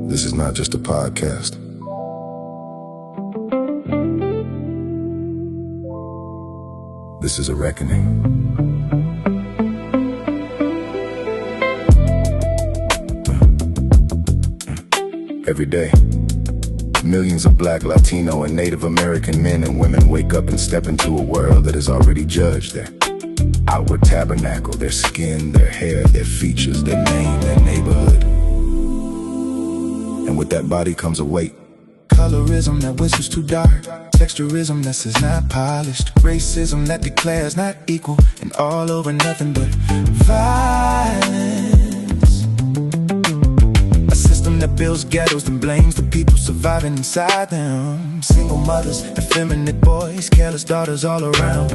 This is not just a podcast. This is a reckoning. Every day, millions of Black, Latino, and Native American men and women wake up and step into a world that has already judged their outward tabernacle, their skin, their hair, their features, their name, their neighborhood. And with that body comes a weight. Colorism that whistles too dark, texturism that says not polished, racism that declares not equal, and all over nothing but violence. A system that builds ghettos and blames the people surviving inside them. Single mothers, effeminate boys, careless daughters all around.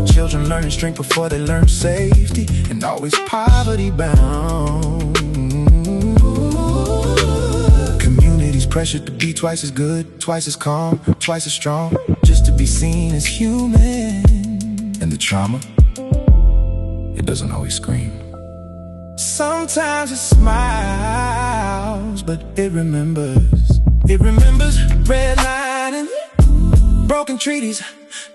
Children learning strength before they learn safety, and always poverty bound. Pressured to be twice as good, twice as calm, twice as strong, just to be seen as human. And the trauma, it doesn't always scream. Sometimes it smiles, but it remembers. It remembers redlining, broken treaties,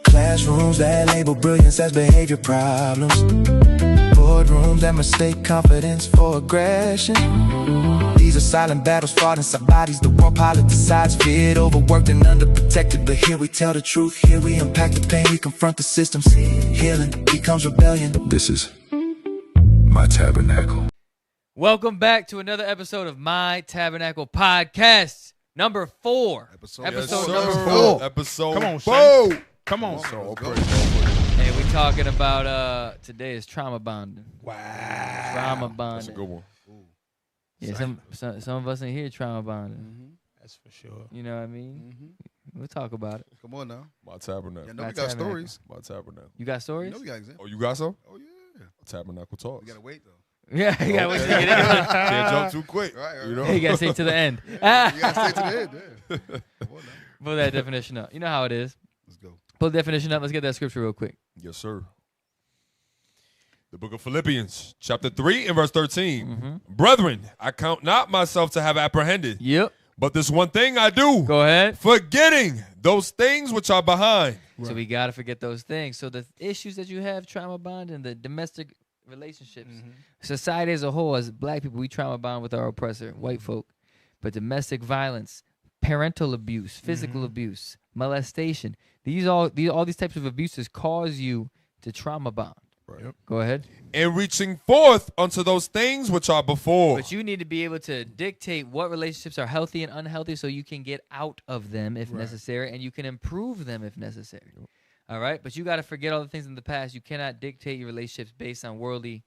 classrooms that label brilliance as behavior problems, boardrooms that mistake confidence for aggression. These are silent battles fought inside bodies the world politicized, feared, overworked, and underprotected. But here we tell the truth, here we unpack the pain, we confront the systems. Healing becomes rebellion. This is my tabernacle. Welcome back to another episode of My Tabernacle Podcast, number 4. Episode yes, number sir. 4. Episode. Come on, Whoa. Shane. Come on. And we talking about today is trauma bonding. Wow. Trauma bonding. That's a good one. Yeah, some of us in here trauma bonding. That's for sure. You know what I mean? We'll talk about it. Come on now. My tabernacle. Yeah, No, My we got tabernacle. stories. My tabernacle. You got stories? No, we got examples. Oh, you got some? Oh, yeah. Tabernacle talks. We got to wait, though. Yeah, you got to wait till you get in. Can't jump too quick. Right. You know? You got to stay to the end. You got to stay to the end, yeah. Come on now. Pull that definition up. You know how it is. Let's go. Pull the definition up. Let's get that scripture real quick. Yes, sir. The book of Philippians, chapter 3 and verse 13. Brethren, I count not myself to have apprehended, Yep. but this one thing I do, Go ahead. forgetting those things which are behind. So we got to forget those things. So the issues that you have, trauma bonding, the domestic relationships, society as a whole, as Black people, we trauma bond with our oppressor, white folk. But domestic violence, parental abuse, physical abuse, molestation, all these types of abuses cause you to trauma bond. Right. Yep. Go ahead. And reaching forth unto those things which are before. But you need to be able to dictate what relationships are healthy and unhealthy so you can get out of them if necessary, and you can improve them if necessary. All right? But you got to forget all the things in the past. You cannot dictate your relationships based on worldly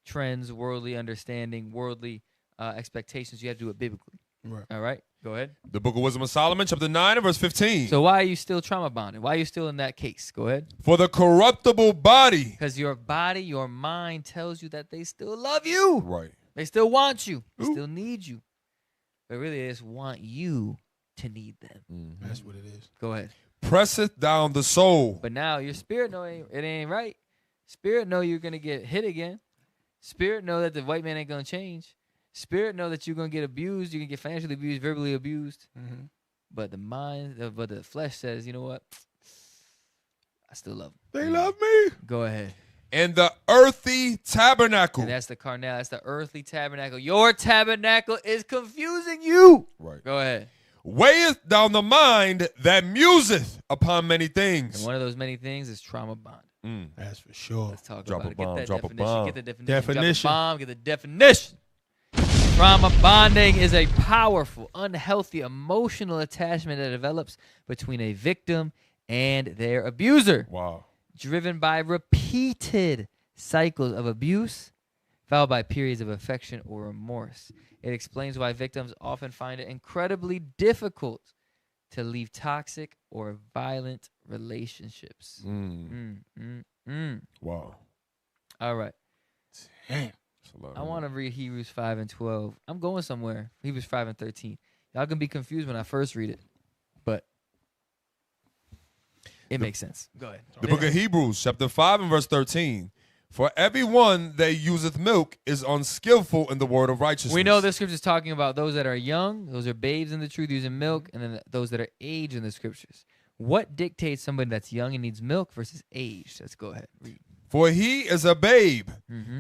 trends, worldly understanding, worldly expectations. You have to do it biblically. Right. All right? Go ahead. The book of Wisdom of Solomon, chapter 9 and verse 15. So why are you still trauma bonded? Why are you still in that case? Go ahead. For the corruptible body. Because your body, your mind tells you that they still love you. Right. They still want you. They still need you. But really, they just want you to need them. That's what it is. Go ahead. Presseth down the soul. But now your spirit know it ain't right. Spirit know you're going to get hit again. Spirit know that the white man ain't going to change. Spirit know that you're going to get abused. You're going to get financially abused, verbally abused. But the mind, but the flesh says, you know what? I still love them. They love me. Go ahead. And the earthy tabernacle. And that's the carnal. That's the earthly tabernacle. Your tabernacle is confusing you. Right. Go ahead. Weigheth down the mind that museth upon many things. And one of those many things is trauma bond. That's for sure. Let's talk Drop about a it. bomb, Get that drop a definition. bomb. Get the definition. Definition. Drop a bomb. Get the definition. Trauma bonding is a powerful, unhealthy, emotional attachment that develops between a victim and their abuser. Wow. Driven by repeated cycles of abuse, followed by periods of affection or remorse. It explains why victims often find it incredibly difficult to leave toxic or violent relationships. Wow. All right. Damn. I want to read Hebrews 5 and 12. I'm going somewhere. Hebrews 5 and 13. Y'all can be confused when I first read it, but it makes sense. Go ahead. The book of Hebrews, chapter 5 and verse 13. For everyone that useth milk is unskillful in the word of righteousness. We know the scripture is talking about those that are young, those are babes in the truth using milk, and then those that are aged in the scriptures. What dictates somebody that's young and needs milk versus aged? Let's go ahead. Read. For he is a babe,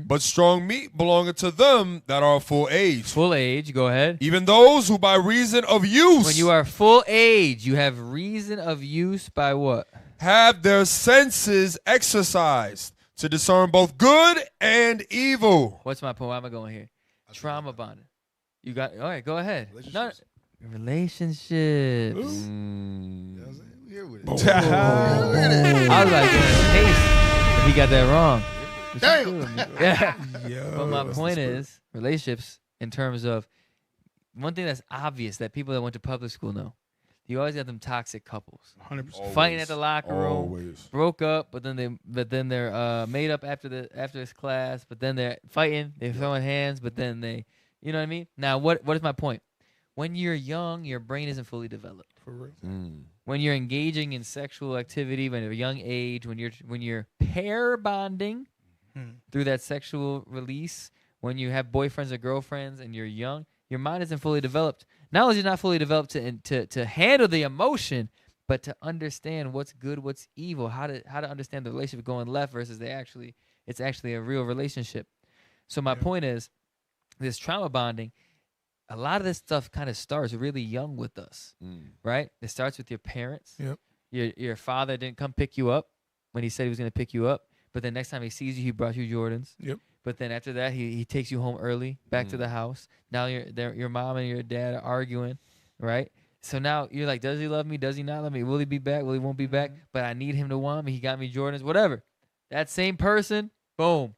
but strong meat belongeth to them that are full age. Full age, go ahead. Even those who by reason of use When you are full age, you have reason of use by what? have their senses exercised to discern both good and evil. What's my point? Why am I going here? Trauma bonding. You got, all right, go ahead. Relationships. Here with I was like, if he got that wrong. Damn. Yeah. Yo, But my point is, relationships in terms of one thing that's obvious that people that went to public school know. You always got them toxic couples 100%. fighting at the locker room, Always. broke up, but then they're made up after this class, but then they're fighting, they're throwing hands, but then they, you know what I mean? Now, what is my point? When you're young, your brain isn't fully developed. For real. When you're engaging in sexual activity, when you're a young age, when you're pair bonding through that sexual release, when you have boyfriends or girlfriends and you're young, your mind isn't fully developed. Not only is it not fully developed to handle the emotion, but to understand what's good, what's evil, how to understand the relationship going left versus it's actually a real relationship. So my point is, this trauma bonding, a lot of this stuff kind of starts really young with us, right? It starts with your parents. Yep. Your father didn't come pick you up when he said he was going to pick you up, but then next time he sees you, he brought you Jordans. Yep. But then after that, he takes you home early, back to the house. Now your mom and your dad are arguing, right? So now you're like, does he love me? Does he not love me? Will he be back? Will he won't be back? But I need him to want me. He got me Jordans, whatever. That same person, boom,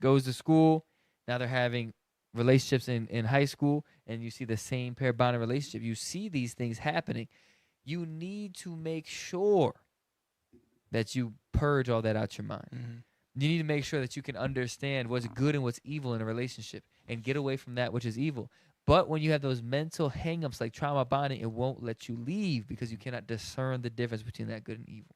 goes to school. Now they're having relationships in high school, and you see the same pair bonding relationship. You see these things happening. You need to make sure that you purge all that out your mind. You need to make sure that you can understand what's good and what's evil in a relationship and get away from that which is evil. But when you have those mental hangups like trauma bonding, it won't let you leave because you cannot discern the difference between that good and evil.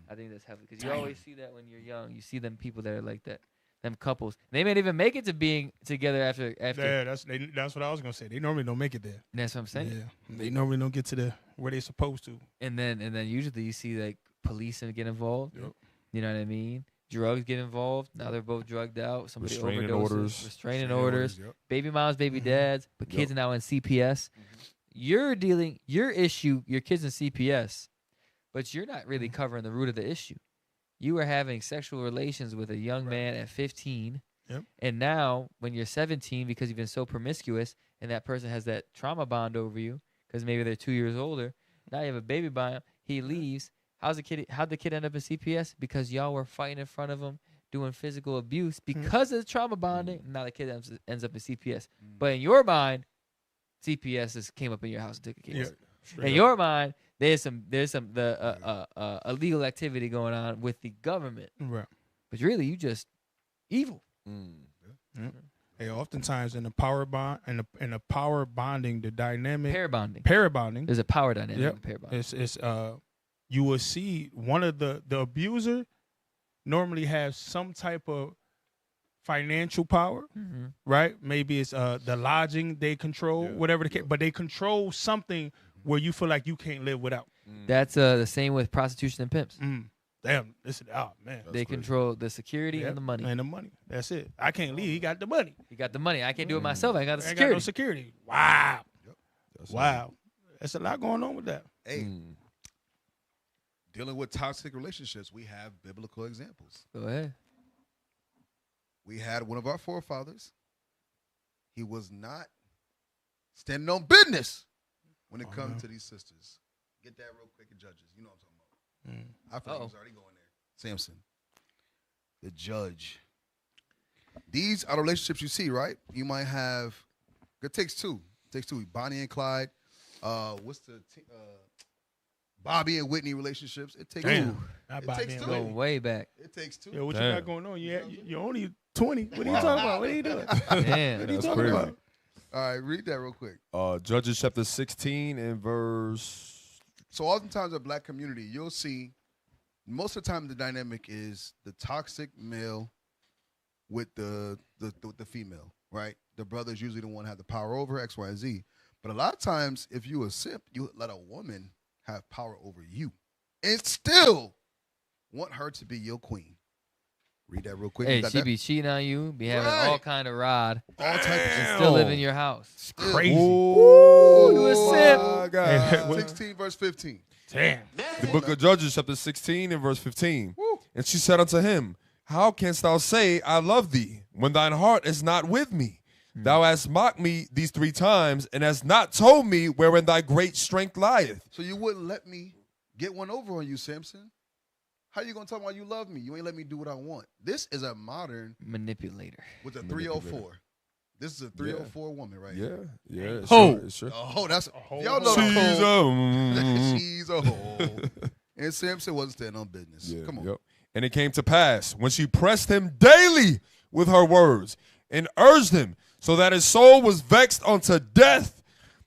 I think that's heavy because you always see that when you're young. You see them people that are like that, them couples. They may even make it to being together after. Yeah, that's what I was gonna say. They normally don't make it there. That's what I'm saying. Yeah, they normally don't get to where they're supposed to. And then usually you see like police get involved. Yep. You know what I mean? Drugs get involved. Now they're both drugged out. Somebody Restraining overdoses. orders. Restraining orders. Yep. Baby moms, baby dads. But kids are now in CPS. Your issue, your kids in CPS, but you're not really covering the root of the issue. You were having sexual relations with a young man at 15. Yep. And now when you're 17, because you've been so promiscuous and that person has that trauma bond over you, because maybe they're 2 years older, now you have a baby by him, he leaves. How'd the kid end up in CPS? Because y'all were fighting in front of him, doing physical abuse because of the trauma bonding. Now the kid ends up in CPS. But in your mind, CPS came up in your house and took a case. In your mind, there's some illegal activity going on with the government. Right. But really, you just evil. Hey, oftentimes in the power bond in the power bonding, the dynamic Pair bonding. pair bonding. There's a power dynamic Yep. in pair bonding. It's you will see one of the abuser normally has some type of financial power, right? Maybe it's the lodging they control, whatever the case, but they control something where you feel like you can't live without. That's the same with prostitution and pimps. Damn, oh man, They control the security and the money. And the money. That's it. I can't leave. He got the money. You got the money. I can't do it myself. I ain't got the I ain't security. got no security. Wow. That's Wow. There's a lot going on with that. Hey, dealing with toxic relationships, we have biblical examples. Go ahead. We had one of our forefathers. He was not standing on business when it comes to these sisters. Get that real quick in Judges. You know what I'm talking about. I feel like he was already going there. Samson, the judge. These are the relationships you see, right? You might have, it takes two. It takes two. Bonnie and Clyde. What's the Bobby and Whitney relationships? It takes two. Not It takes two. Going way back. It takes two. Yo, what Damn. you got going on? You're only 20. What are you talking about? What are you doing? Damn. What are you That's talking crazy. about? All right, read that real quick. Judges chapter 16 and verse. So oftentimes in the black community, you'll see most of the time the dynamic is the toxic male with the female, right? The brother's usually the one that have the power over X, Y, and Z. But a lot of times, if you a simp, you let a woman have power over you, and still want her to be your queen. Read that real quick. Hey, You got she that? be cheating on you, be having Right. all kind of rod, All type of and shit. still live in your house. It's crazy. Ooh, you a simp. my God. 16 verse 15. Damn. The book of Judges, chapter 16 and verse 15. Woo. And she said unto him, how canst thou say, I love thee, when thine heart is not with me? Thou hast mocked me these 3 times, and hast not told me wherein thy great strength lieth. So you wouldn't let me get one over on you, Samson? How you gonna tell me why you love me? You ain't let me do what I want. This is a modern Manipulator. with a 304. This is a 304 woman right here. Yeah. Ho. Sure. Oh, that's whole y'all know She's the code. a She's a hoe. And Samson wasn't standing on business. Yeah, Come on. yep. And it came to pass when she pressed him daily with her words and urged him so that his soul was vexed unto death,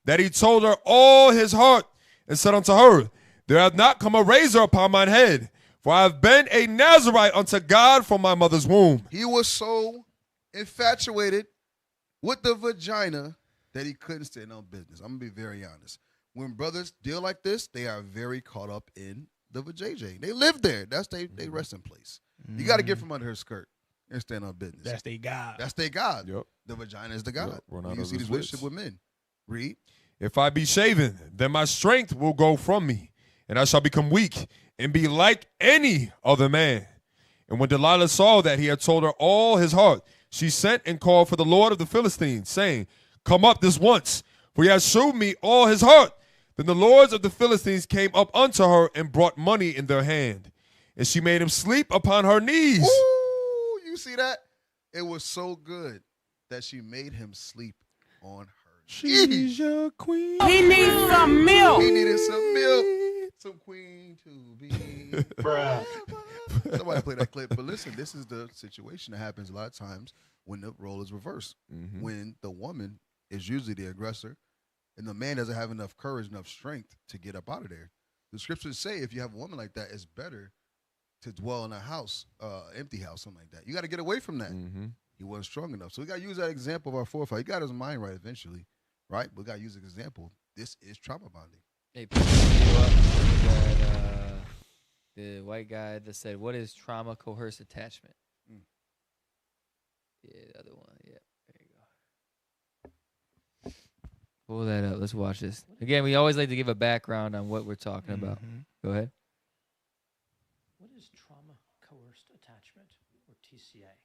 that he told her all his heart and said unto her, there hath not come a razor upon mine head, for I have been a Nazarite unto God from my mother's womb. He was so infatuated with the vagina that he couldn't stand on business. I'm gonna be very honest. When brothers deal like this, they are very caught up in the vajayjay. They live there. That's they resting place. You got to get from under her skirt and stand on business. That's their God. That's their God. Yep. The vagina is the God. Yep, run out You of see his this relationship wits. with men. Read. If I be shaven, then my strength will go from me, and I shall become weak and be like any other man. And when Delilah saw that he had told her all his heart, she sent and called for the Lord of the Philistines, saying, come up this once, for he has shewed me all his heart. Then the lords of the Philistines came up unto her and brought money in their hand. And she made him sleep upon her knees. Ooh, you see that? It was so good that she made him sleep on her knees. your queen. He needs some milk. He needed some milk. Some queen to be. Somebody play that clip. But listen, this is the situation that happens a lot of times when the role is reversed. When the woman is usually the aggressor and the man doesn't have enough courage, enough strength to get up out of there. The scriptures say if you have a woman like that, it's better to dwell in a house, empty house, something like that. You got to get away from that. He wasn't strong enough. So we got to use that example of our forefather. He got his mind right eventually, right? We got to use an example. This is trauma bonding. Hey, pick you up that, the white guy that said, what is trauma coerced attachment? Yeah, the other one. Yeah, there you go. Pull that up. Let's watch this. Again, we always like to give a background on what we're talking about. Go ahead. What is trauma coerced attachment, or TCA?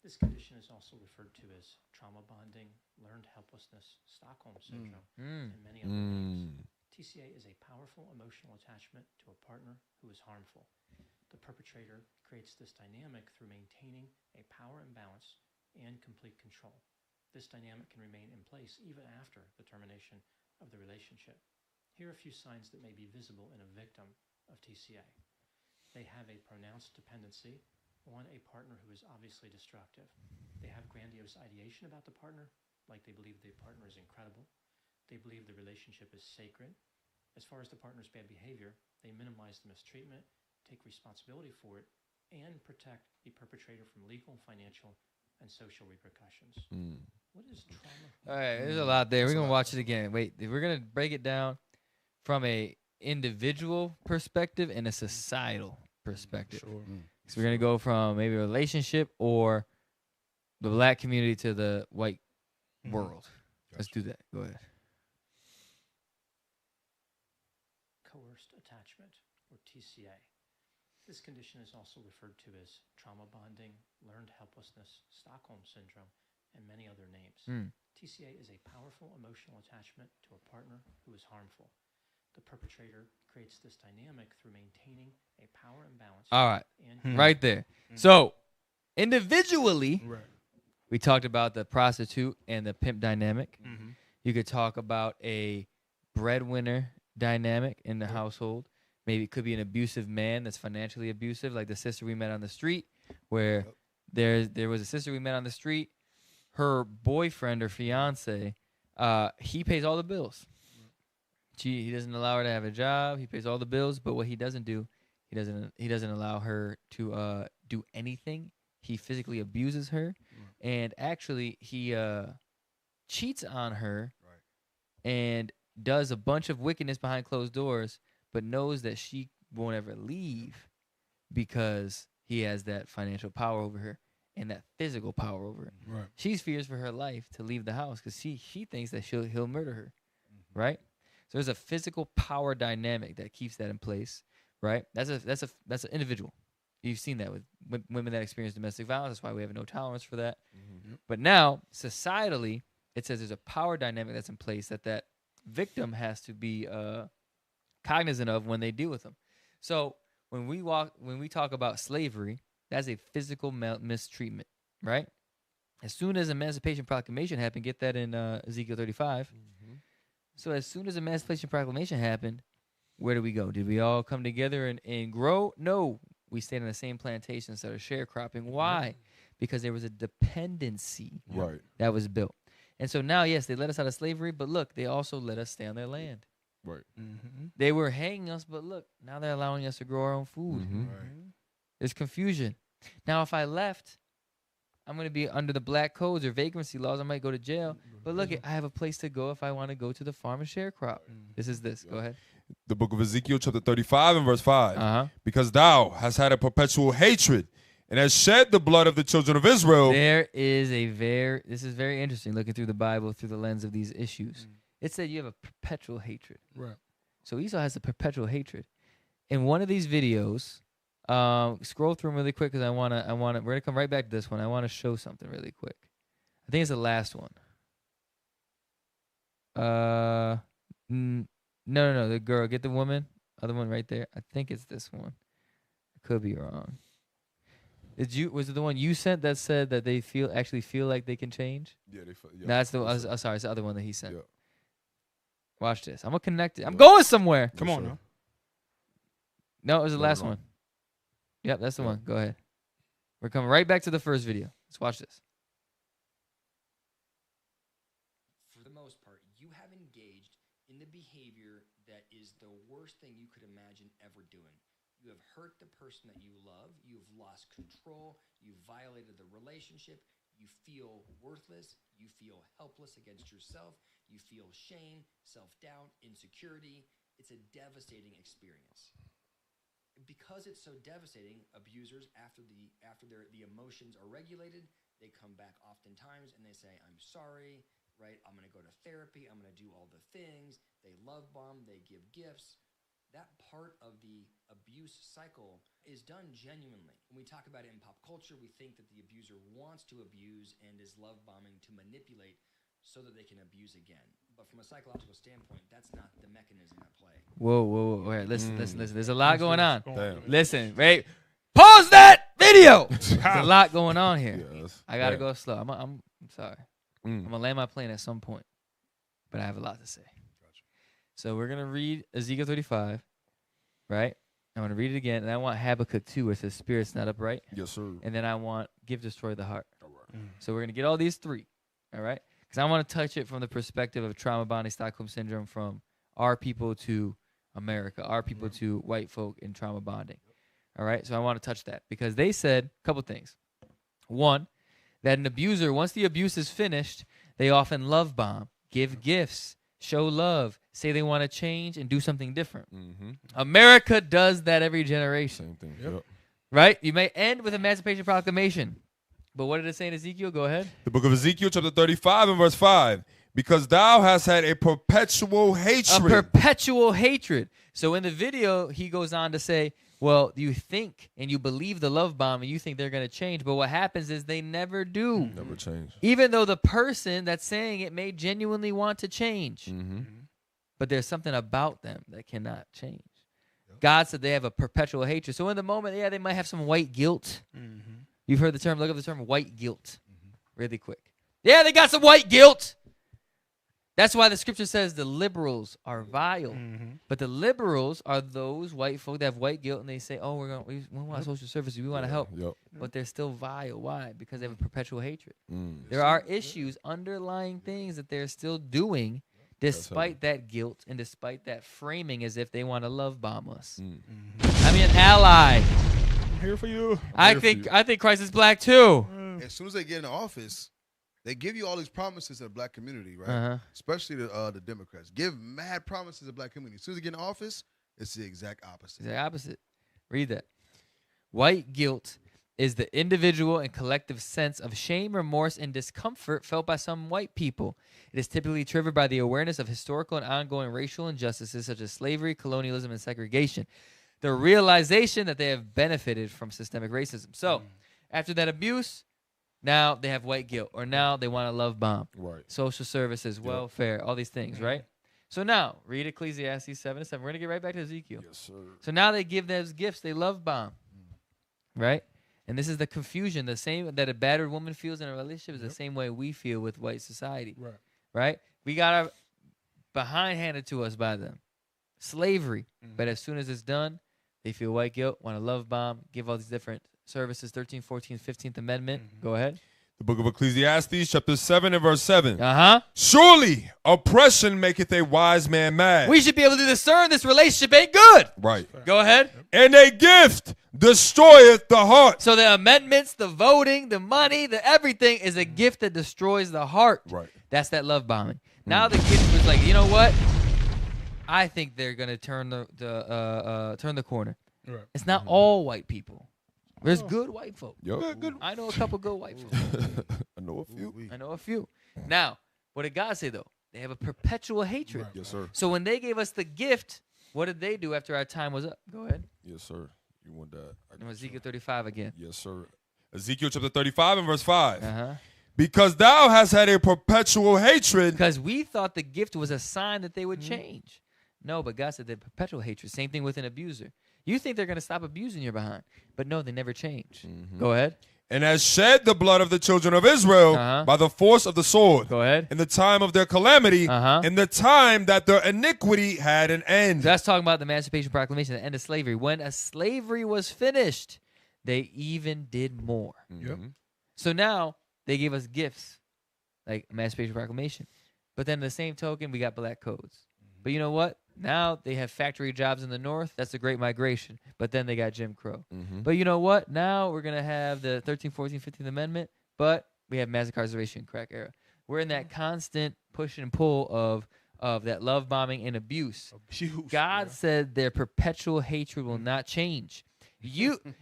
This condition is also referred to as trauma bonding, learned helplessness, Stockholm syndrome, and many other names. TCA is a powerful emotional attachment to a partner who is harmful. The perpetrator creates this dynamic through maintaining a power imbalance and complete control. This dynamic can remain in place even after the termination of the relationship. Here are a few signs that may be visible in a victim of TCA. They have a pronounced dependency on a partner who is obviously destructive. They have grandiose ideation about the partner, like they believe the partner is incredible. They believe the relationship is sacred. As far as the partner's bad behavior, they minimize the mistreatment, take responsibility for it, and protect the perpetrator from legal, financial, and social repercussions. What is trauma? All right, there's a lot there. We're going to watch it again. Wait, we're going to break it down from a individual perspective and a societal perspective. So we're going to go from maybe a relationship or the black community to the white world. Let's do that. Go ahead. Coerced attachment, or TCA. This condition is also referred to as trauma bonding, learned helplessness, Stockholm syndrome, and many other names. TCA is a powerful emotional attachment to a partner who is harmful. The perpetrator creates this dynamic through maintaining a power imbalance. All right, and right there. So individually, we talked about the prostitute and the pimp dynamic. You could talk about a breadwinner dynamic in the household. Maybe it could be an abusive man that's financially abusive, like the sister we met on the street, where there was a sister we met on the street. Her boyfriend or fiance, he pays all the bills. He doesn't allow her to have a job. He pays all the bills, but what he doesn't do He doesn't allow her to do anything. He physically abuses her, and actually he cheats on her, and does a bunch of wickedness behind closed doors, but knows that she won't ever leave because he has that financial power over her and that physical power over her. Right. She fears for her life to leave the house because she thinks that he'll murder her, right? So there's a physical power dynamic that keeps that in place, right? That's an individual. You've seen that with women that experience domestic violence. That's why we have no tolerance for that. But now, societally, it says there's a power dynamic that's in place that victim has to be cognizant of when they deal with them. So when we talk about slavery, that's a physical mistreatment, right? As soon as Emancipation Proclamation happened, get that in Ezekiel 35. So as soon as Emancipation Proclamation happened, where do we go? Did we all come together and grow? No. We stayed on the same plantation instead of sharecropping. Why? Because there was a dependency that was built. And so now, yes, they let us out of slavery, but look, they also let us stay on their land. Right. They were hanging us, but look, now they're allowing us to grow our own food. There's confusion. Now, if I left, I'm going to be under the black codes or vagrancy laws. I might go to jail. But look, I have a place to go if I want to go to the farm and sharecrop. This is this. Go ahead. The book of Ezekiel, chapter 35 and verse 5. Because thou hast had a perpetual hatred and hast shed the blood of the children of Israel. This is very interesting, looking through the Bible through the lens of these issues. It said you have a perpetual hatred. Right. So Esau has a perpetual hatred. In one of these videos, scroll through them really quick because we're gonna come right back to this one. I want to show something really quick. I think it's the last one. No, the girl. Get the woman. Other one right there. I think it's this one. I could be wrong. Was it the one you sent that said that they actually feel like they can change? Yeah, they feel. Yeah, No, that's the. Sorry, it's the other one that he sent. Yeah. Watch this. I'm gonna connect it. I'm going somewhere. Come on now. No, it was the last no. one. Yep, that's the one. Go ahead. We're coming right back to the first video. Let's watch this. For the most part, you have engaged in the behavior that is the worst thing you could imagine ever doing. You have hurt the person that you love. You've lost control. You've violated the relationship. You feel worthless. You feel helpless against yourself. You feel shame, self-doubt, insecurity. It's a devastating experience. Because it's so devastating, abusers, after the emotions are regulated, they come back oftentimes and they say, I'm sorry, right? I'm going to go to therapy. I'm going to do all the things. They love bomb. They give gifts. That part of the abuse cycle is done genuinely. When we talk about it in pop culture, we think that the abuser wants to abuse and is love bombing to manipulate so that they can abuse again. But from a psychological standpoint, that's not the mechanism at play. Whoa. All right, listen. There's a lot going on. Damn. Listen, wait. Pause that video. There's a lot going on here. Yes. I gotta go slow. I'm sorry. I'm gonna land my plane at some point, but I have a lot to say. So we're gonna read Ezekiel 35, right? I'm gonna read it again, and I want Habakkuk 2, where it says spirit's not upright. Yes, sir. And then I want give, destroy the heart. All right. So we're gonna get all these three, all right? Because I want to touch it from the perspective of trauma bonding, Stockholm syndrome, from our people to America, our people to white folk in trauma bonding. All right, so I want to touch that because they said a couple things. One, that an abuser, once the abuse is finished, they often love bomb, give gifts, show love, say they want to change and do something different. America does that every generation. Same thing. Yep. Right? You may end with Emancipation Proclamation. But what did it say in Ezekiel? Go ahead. The book of Ezekiel, chapter 35 and verse 5. Because thou hast had a perpetual hatred. A perpetual hatred. So in the video, he goes on to say, well, you think and you believe the love bomb and you think they're going to change. But what happens is they never do. Never change. Even though the person that's saying it may genuinely want to change. But there's something about them that cannot change. God said they have a perpetual hatred. So in the moment, yeah, they might have some white guilt. You've heard the term, look up the term white guilt really quick. Yeah, they got some white guilt. That's why the scripture says the liberals are vile. But the liberals are those white folk that have white guilt and they say, oh, we want social services, we want to help. But they're still vile. Why? Because they have a perpetual hatred. There are issues, underlying things that they're still doing despite that guilt and despite that framing as if they want to love bomb us. Mm. I mean, an ally. I'm here for you. I think Christ is black too. As soon as they get in the office, they give you all these promises to the black community, right? Uh-huh. Especially the Democrats. Give mad promises to the black community. As soon as they get in office, it's the exact opposite. It's the opposite. Read that. White guilt is the individual and collective sense of shame, remorse, and discomfort felt by some white people. It is typically triggered by the awareness of historical and ongoing racial injustices such as slavery, colonialism, and segregation. The realization that they have benefited from systemic racism. So, after that abuse, now they have white guilt, or now they want to love bomb. Right. Social services, welfare, all these things, right? So now, read Ecclesiastes 7:7. We're going to get right back to Ezekiel. Yes, sir. So now they give those gifts. They love bomb, right? And this is the confusion. The same that a battered woman feels in a relationship is the same way we feel with white society, right? We got our behind handed to us by them. Slavery. But as soon as it's done, they feel white guilt, want to love bomb, give all these different services, 13th, 14th, 15th Amendment. Go ahead. The book of Ecclesiastes, chapter 7 and verse 7. Uh-huh. Surely oppression maketh a wise man mad. We should be able to discern this relationship ain't good. Right. Go ahead. And a gift destroyeth the heart. So the amendments, the voting, the money, the everything is a gift that destroys the heart. Right. That's that love bombing. Now the gift was like, you know what? I think they're gonna turn the corner. Right. It's not all white people. There's good white folk. Yep. Good. I know a couple good white folk. I know a few. I know a few. Now, what did God say though? They have a perpetual hatred. Yes, sir. So when they gave us the gift, what did they do after our time was up? Go ahead. Yes, sir. You want that? Ezekiel 35 again. Yes, sir. Ezekiel chapter 35 and verse 5. Uh-huh. Because thou hast had a perpetual hatred. Because we thought the gift was a sign that they would change. No, but God said they're perpetual hatred. Same thing with an abuser. You think they're going to stop abusing your behind. But no, they never change. Go ahead. And has shed the blood of the children of Israel by the force of the sword. Go ahead. In the time of their calamity, in the time that their iniquity had an end. So that's talking about the Emancipation Proclamation, the end of slavery. When a slavery was finished, they even did more. So now they gave us gifts like Emancipation Proclamation. But then the same token, we got black codes. But you know what? Now they have factory jobs in the North. That's the Great Migration. But then they got Jim Crow. But you know what? Now we're going to have the 13th, 14th, 15th Amendment. But we have mass incarceration, crack era. We're in that constant push and pull of that love bombing and abuse. God said their perpetual hatred will not change.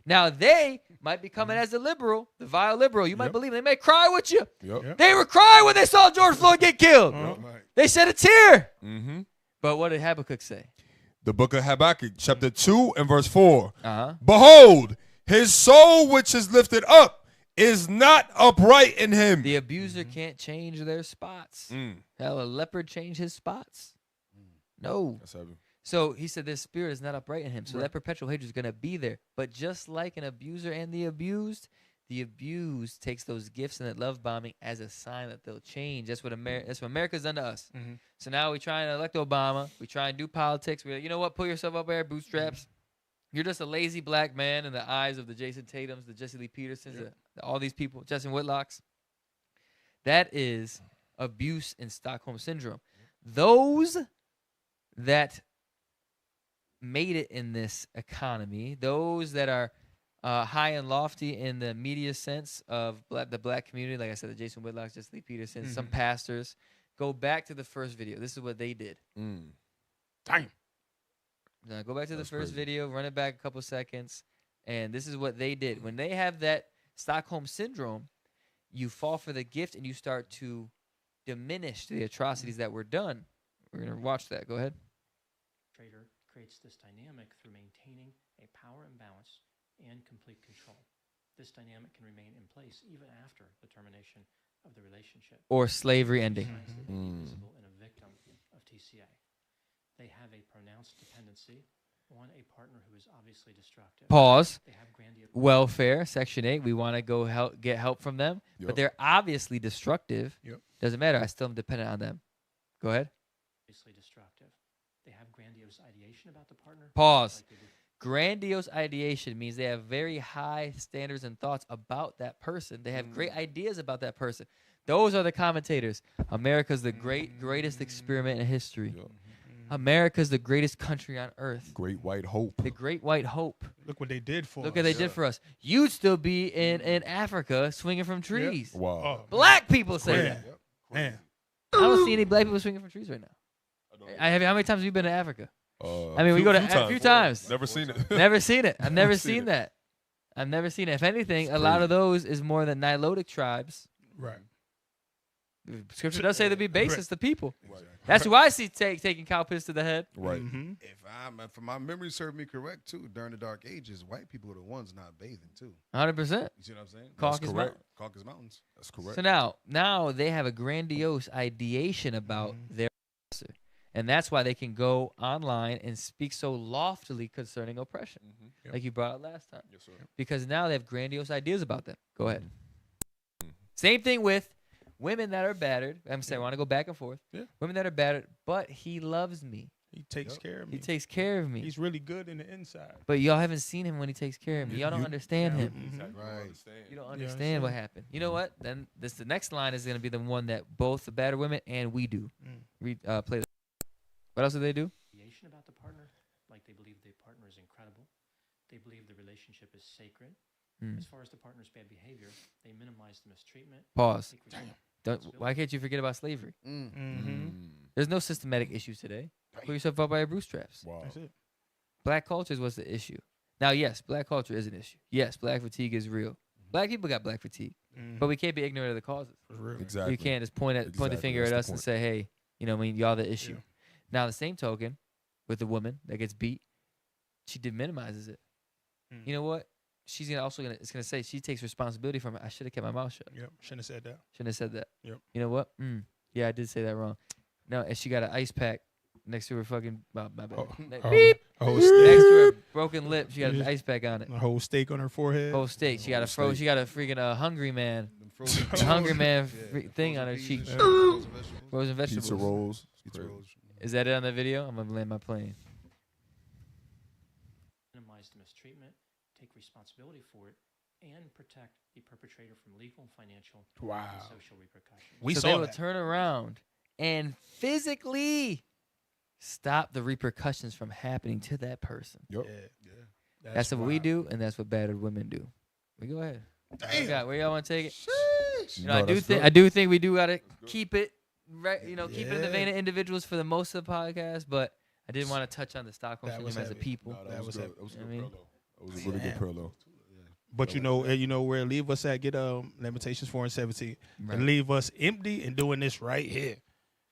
Now they might be coming as a liberal, the vile liberal. You might believe them. They may cry with you. They were crying when they saw George Floyd get killed. They shed a tear. But what did Habakkuk say? The book of Habakkuk, chapter 2 and verse 4. Behold, his soul which is lifted up is not upright in him. The abuser can't change their spots. Hell, a leopard change his spots? No. That's heavy. So he said this spirit is not upright in him. So that perpetual hatred is going to be there. But just like an abuser and the abused takes those gifts and that love bombing as a sign that they'll change. That's what America's done to us. So now we try and elect Obama. We try and do politics. We're like, you know what? Pull yourself up there, bootstraps. You're just a lazy black man in the eyes of the Jason Tatums, the Jesse Lee Petersons, all these people, Justin Whitlocks. That is abuse and Stockholm Syndrome. Those that made it in this economy, those that are high and lofty in the media sense of the black community, like I said, the Jason Whitlocks, Jesse Lee Petersons, some pastors, go back to the first video. This is what they did. Damn. Now go back to the first video, run it back a couple seconds, and this is what they did. When they have that Stockholm Syndrome, you fall for the gift and you start to diminish the atrocities that were done. We're going to watch that. Go ahead. Trader creates this dynamic through maintaining a power imbalance and complete control. This dynamic can remain in place even after the termination of the relationship. Or slavery ending. Visible in a victim of TCA. They have a pronounced dependency on a partner who is obviously destructive. Pause. They have grandiose Welfare, Section 8. We want to go get help from them, but they're obviously destructive. Doesn't matter. I still am dependent on them. Go ahead. obviously destructive. They have grandiose ideation about the partner. Pause. Like they do. Grandiose ideation means they have very high standards and thoughts about that person. They have great ideas about that person. Those are the commentators. America's the greatest experiment in history. Yeah. America's the greatest country on earth. Great white hope. The great white hope. Look what they did for us. Look what they did for us. You'd still be in Africa swinging from trees. Wow. Oh, Black people say man. that. Man. I don't see any black people swinging from trees right now. How many times have you been to Africa? I mean, we go to a few times. Never seen it. Never seen it. I've never seen seen it. that. I've never seen it. If anything, It's a lot crazy. of those is more the Nilotic tribes. Right. Scripture does say to be basis Right. the people. Right. That's who I see taking cow piss to the head. Right. Mm-hmm. If my memory served me correct too, during the Dark Ages, white people were the ones not bathing too. 100%. You see what I'm saying? Caucasus correct. Mountain. Caucasus Mountains. That's correct. So now they have a grandiose ideation about their oppressor. And that's why they can go online and speak so loftily concerning oppression, Mhm. like you brought up last time. Yes, sir. Because now they have grandiose ideas about them. Go ahead. Mhm. Same thing with women that are battered. I'm saying I want to go back and forth. Yeah. Women that are battered, but he loves me. He takes care of me. He takes care of me. He's really good in the inside. But y'all haven't seen him when he takes care of me. Y'all don't understand him. Exactly. Right. Understand. You don't You understand what understand? happened. You know what? Then the next line is going to be the one that both the battered women and we do. Mm. Play. What else do they do? About the partner, like they believe the partner is incredible. They believe the relationship is sacred. Mm. As far as the partner's bad behavior, they minimize the mistreatment. Pause. take responsibility. Why can't you forget about slavery? Mm-hmm. There's no systematic issues today. Pull yourself up by your bootstraps. Wow. That's it. Black culture is what's the issue. Now, yes, black culture is an issue. Yes, black fatigue is real. Black people got black fatigue, but we can't be ignorant of the causes. For real. Exactly. You can't just point the Exactly, finger that's at the us and point. say, hey, I mean, y'all the issue. Yeah. Now, the same token, with the woman that gets beat, she minimizes it. Mm. You know what? She's it's gonna say she takes responsibility from it. I should have kept my mouth shut. Yep. Shouldn't have said that. Shouldn't have said that. Yep. You know what? Yeah, I did say that wrong. No, and she got an ice pack next to her fucking my bad. Beep. A whole Next steak. to her broken lip, she got an Yeah. ice pack on it. A whole steak on her forehead. Whole steak. She got a Whole steak. She got a freaking hungry man. Them frozen The hungry man Yeah, thing frozen on her peas, cheek. frozen vegetables. Frozen vegetables. Pizza rolls. Pizza rolls. Is that it on the video? I'm gonna land my plane. Minimize the mistreatment, take responsibility for it, and protect the perpetrator from legal, financial, Wow. and social repercussions. We so saw they would that. turn around and physically stop the repercussions from happening to that person. Yep. Yeah. That's what we wild. do, and that's what battered women do. We go ahead. Damn. Where y'all want to take it? Sheesh. You know, No, that's I do think we do gotta keep it right. Keep it in the Yeah. vein of individuals for the most of the podcast. But I didn't want to touch on the Stockholm That was syndrome as a heavy. people. No, That that was was good. heavy. That was a I good mean- parallel. That was a really good parallel. But you know where it leave us at? Get Lamentations 4 and 17, Right. and leave us empty and doing this right here, Yes,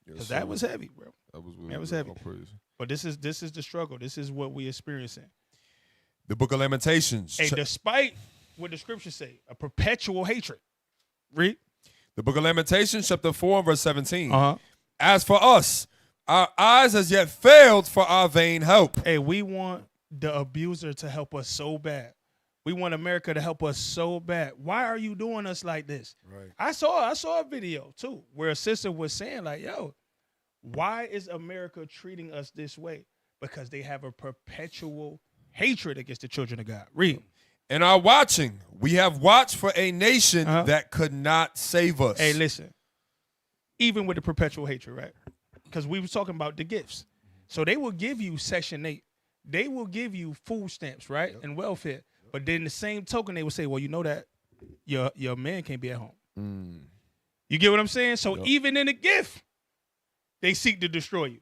because sir. that was heavy, bro. That was really that was good. heavy. All praise. But this is the struggle. This is what we experiencing. The Book of Lamentations. And despite what the scriptures say, a perpetual hatred. Read. The Book of Lamentations, chapter 4, and verse 17. Uh huh. As for us, our eyes has yet failed for our vain hope. Hey, we want the abuser to help us so bad. We want America to help us so bad. Why are you doing us like this? Right. I saw a video too where a sister was saying like, "Yo, why is America treating us this way? Because they have a perpetual hatred against the children of God." Read. In our watching, we have watched for a nation Uh-huh. that could not save us. Hey, listen. Even with the perpetual hatred, right? Because we was talking about the gifts. So they will give you Section 8. They will give you food stamps, right? And welfare. But then the same token, they will say, well, you know that your man can't be at home. You get what I'm saying? So Yep. even in the gift, they seek to destroy you.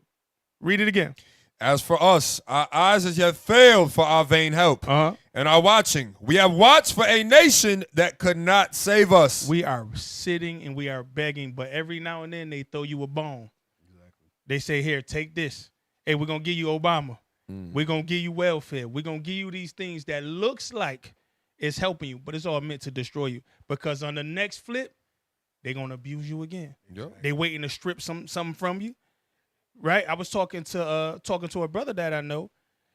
Read it again. As for us, our eyes has yet failed for our vain help. Uh-huh. In our watching, we have watched for a nation that could not save us. We are sitting and we are begging, but every now and then they throw you a bone. They say, here, take this. Hey, we're going to give you Obama. We're going to give you welfare. We're going to give you these things that looks like it's helping you, but it's all meant to destroy you. Because on the next flip, they're going to abuse you again. Yep. They waiting to strip something from you. Right? I was talking to a brother that I know.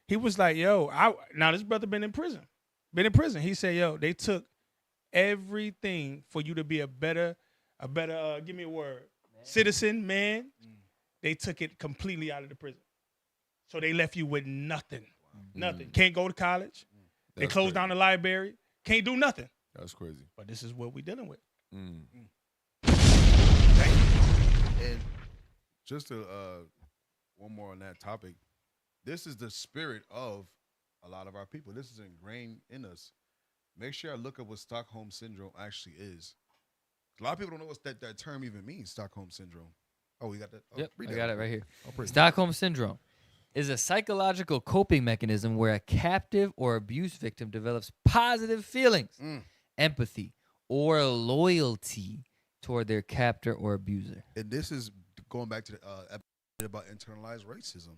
He was like, yo, now this brother been in prison. He said, yo, they took everything for you to be a better, give me a word, citizen, man. They took it completely out of the prison. So they left you with nothing. Nothing. Can't go to college. They That's closed crazy. down the library. Can't do nothing. That's crazy. But this is what we dealing with. And just to one more on that topic, this is the spirit of a lot of our people. This is ingrained in us. Make sure I look up what Stockholm Syndrome actually is. A lot of people don't know what that term even means, Stockholm Syndrome. Oh, we got that? Oh, Yep, read I that got it real right quick. here. praise Stockholm Syndrome is a psychological coping mechanism where a captive or abuse victim develops positive feelings, empathy, or loyalty toward their captor or abuser. And this is going back to the episode about internalized racism.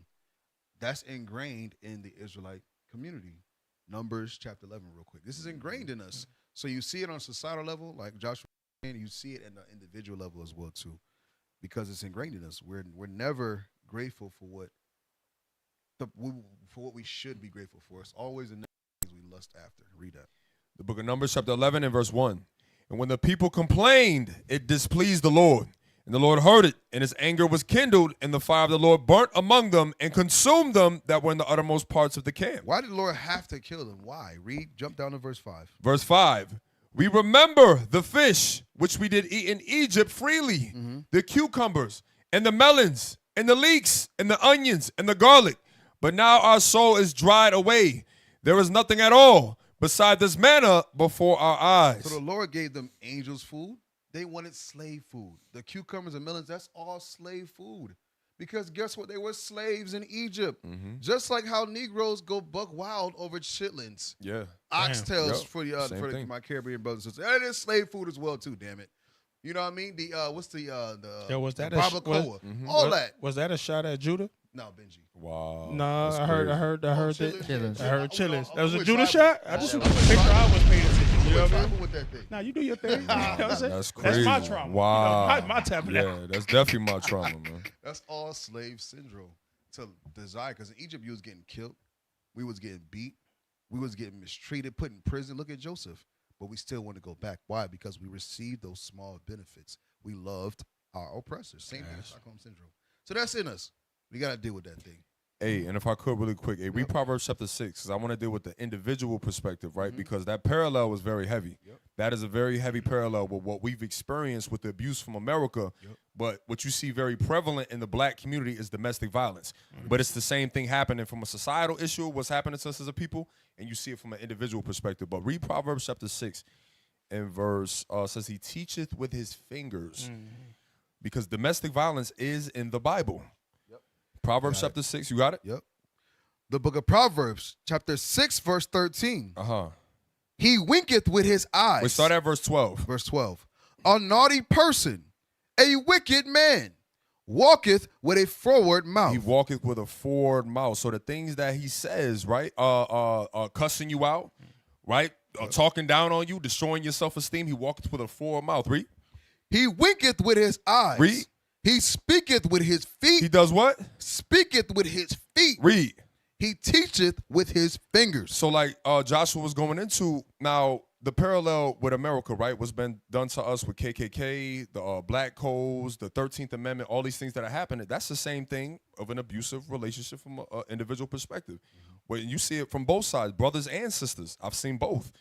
That's ingrained in the Israelite community. Numbers chapter 11, real quick. This is ingrained in us. So you see it on a societal level, like Joshua, and you see it at the individual level as well too, because it's ingrained in us. We're never grateful for what we should be grateful for. It's always the things we lust after. Read that. The book of Numbers, chapter 11 and verse 1. And when the people complained, it displeased the Lord. And the Lord heard it, and his anger was kindled, and the fire of the Lord burnt among them and consumed them that were in the uttermost parts of the camp. Why did the Lord have to kill them? Why? Read, jump down to verse 5. Verse 5. We remember the fish which we did eat in Egypt freely, the cucumbers and the melons and the leeks and the onions and the garlic. But now our soul is dried away. There is nothing at all beside this manna before our eyes. So the Lord gave them angels' food. They wanted slave food. The cucumbers and melons, that's all slave food. Because guess what? They were slaves in Egypt. Just like how Negroes go buck wild over chitlins. Yeah. Oxtails Yep. for Same thing. my Caribbean brothers and sisters. It is slave food as well too, damn it. You know what I mean? The was the that barbacoa. All that. Was that a shot at Judah? No, Benji. Wow. No, That's I heard Chillin'. that. I heard chillins. I That was a wish Judah I shot? was- I just I make wish sure I was paying attention. You know What's what I mean? happening with that thing? Now you do your thing. You know what I'm saying? That's crazy. That's my trauma. Wow. You know, my tabernacle. Yeah, that's definitely my trauma, man. That's all slave syndrome to desire. Because in Egypt, you was getting killed. We was getting beat. We was getting mistreated, put in prison. Look at Joseph. But we still want to go back. Why? Because we received those small benefits. We loved our oppressors. Same thing as Stockholm Syndrome. So that's in us. We got to deal with that thing. Hey, and if I could really quick, read Proverbs chapter 6, because I want to deal with the individual perspective, right? Because that parallel was very heavy. That is a very heavy parallel with what we've experienced with the abuse from America. But what you see very prevalent in the black community is domestic violence. But it's the same thing happening from a societal issue, what's happening to us as a people, and you see it from an individual perspective. But read Proverbs chapter 6 and verse says, he teacheth with his fingers. Because domestic violence is in the Bible. Proverbs chapter 6, you got it? Yep. The book of Proverbs, chapter 6, verse 13. Uh-huh. He winketh with his eyes. We start at verse 12. Verse 12. A naughty person, a wicked man, walketh with a forward mouth. He walketh with a forward mouth. So the things that he says, right, cussing you out, right, talking down on you, destroying your self-esteem, he walketh with a forward mouth. Read. He winketh with his eyes. Read. He speaketh with his feet. He does what? Speaketh with his feet. Read. He teacheth with his fingers. So like Joshua was going into, now the parallel with America, right, what's been done to us with KKK, the Black Codes, the 13th Amendment, all these things that are happening, that's the same thing of an abusive relationship from an individual perspective. Where you see it from both sides, brothers and sisters. I've seen both.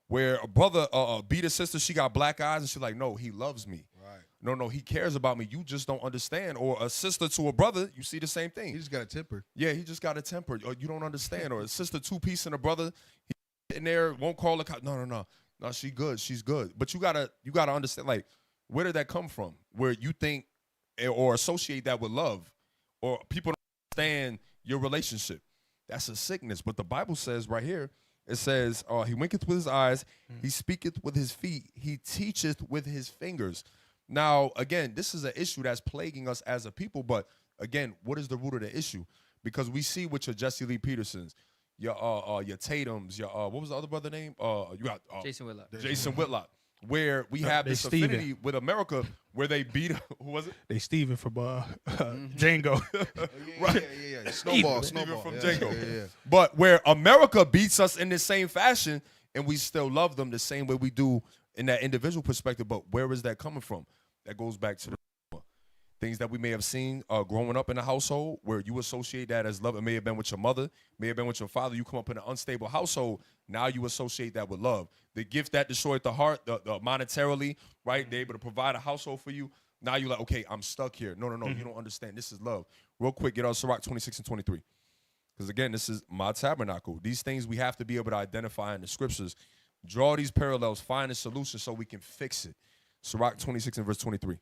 Where a brother beat a sister, she got black eyes, and she's like, no, he loves me. Right. No, he cares about me. You just don't understand. Or a sister to a brother, you see the same thing. He just got a temper. Yeah, he just got a temper. Or you don't understand. Or a sister two-piece and a brother, he in there, won't call the cop. No, she good. She's good. But you gotta understand, like, where did that come from? Where you think or associate that with love, or people don't understand your relationship. That's a sickness. But the Bible says right here, it says, he winketh with his eyes, he speaketh with his feet, he teacheth with his fingers. Now, again, this is an issue that's plaguing us as a people, but again, what is the root of the issue? Because we see with your Jesse Lee Petersons, your Tatums, your what was the other brother name? You got Jason Whitlock. Jason Whitlock, where we have this Steven. affinity with America, where they beat who was it? They Steven from Django. Yeah. Snowball. Steven from Yeah, Django. yeah. But where America beats us in the same fashion, and we still love them the same way we do in that individual perspective. But where is that coming from? That goes back to the things that we may have seen growing up in the household, where you associate that as love. It may have been with your mother, may have been with your father. You come up in an unstable household. Now you associate that with love. The gift that destroyed the heart, the monetarily, right? They're able to provide a household for you. Now you're like, okay, I'm stuck here. No, you don't understand. This is love. Real quick, get on Sirach 26 and 23. Because again, this is my tabernacle. These things we have to be able to identify in the scriptures. Draw these parallels, find a solution so we can fix it. Sirach 26 and verse 23.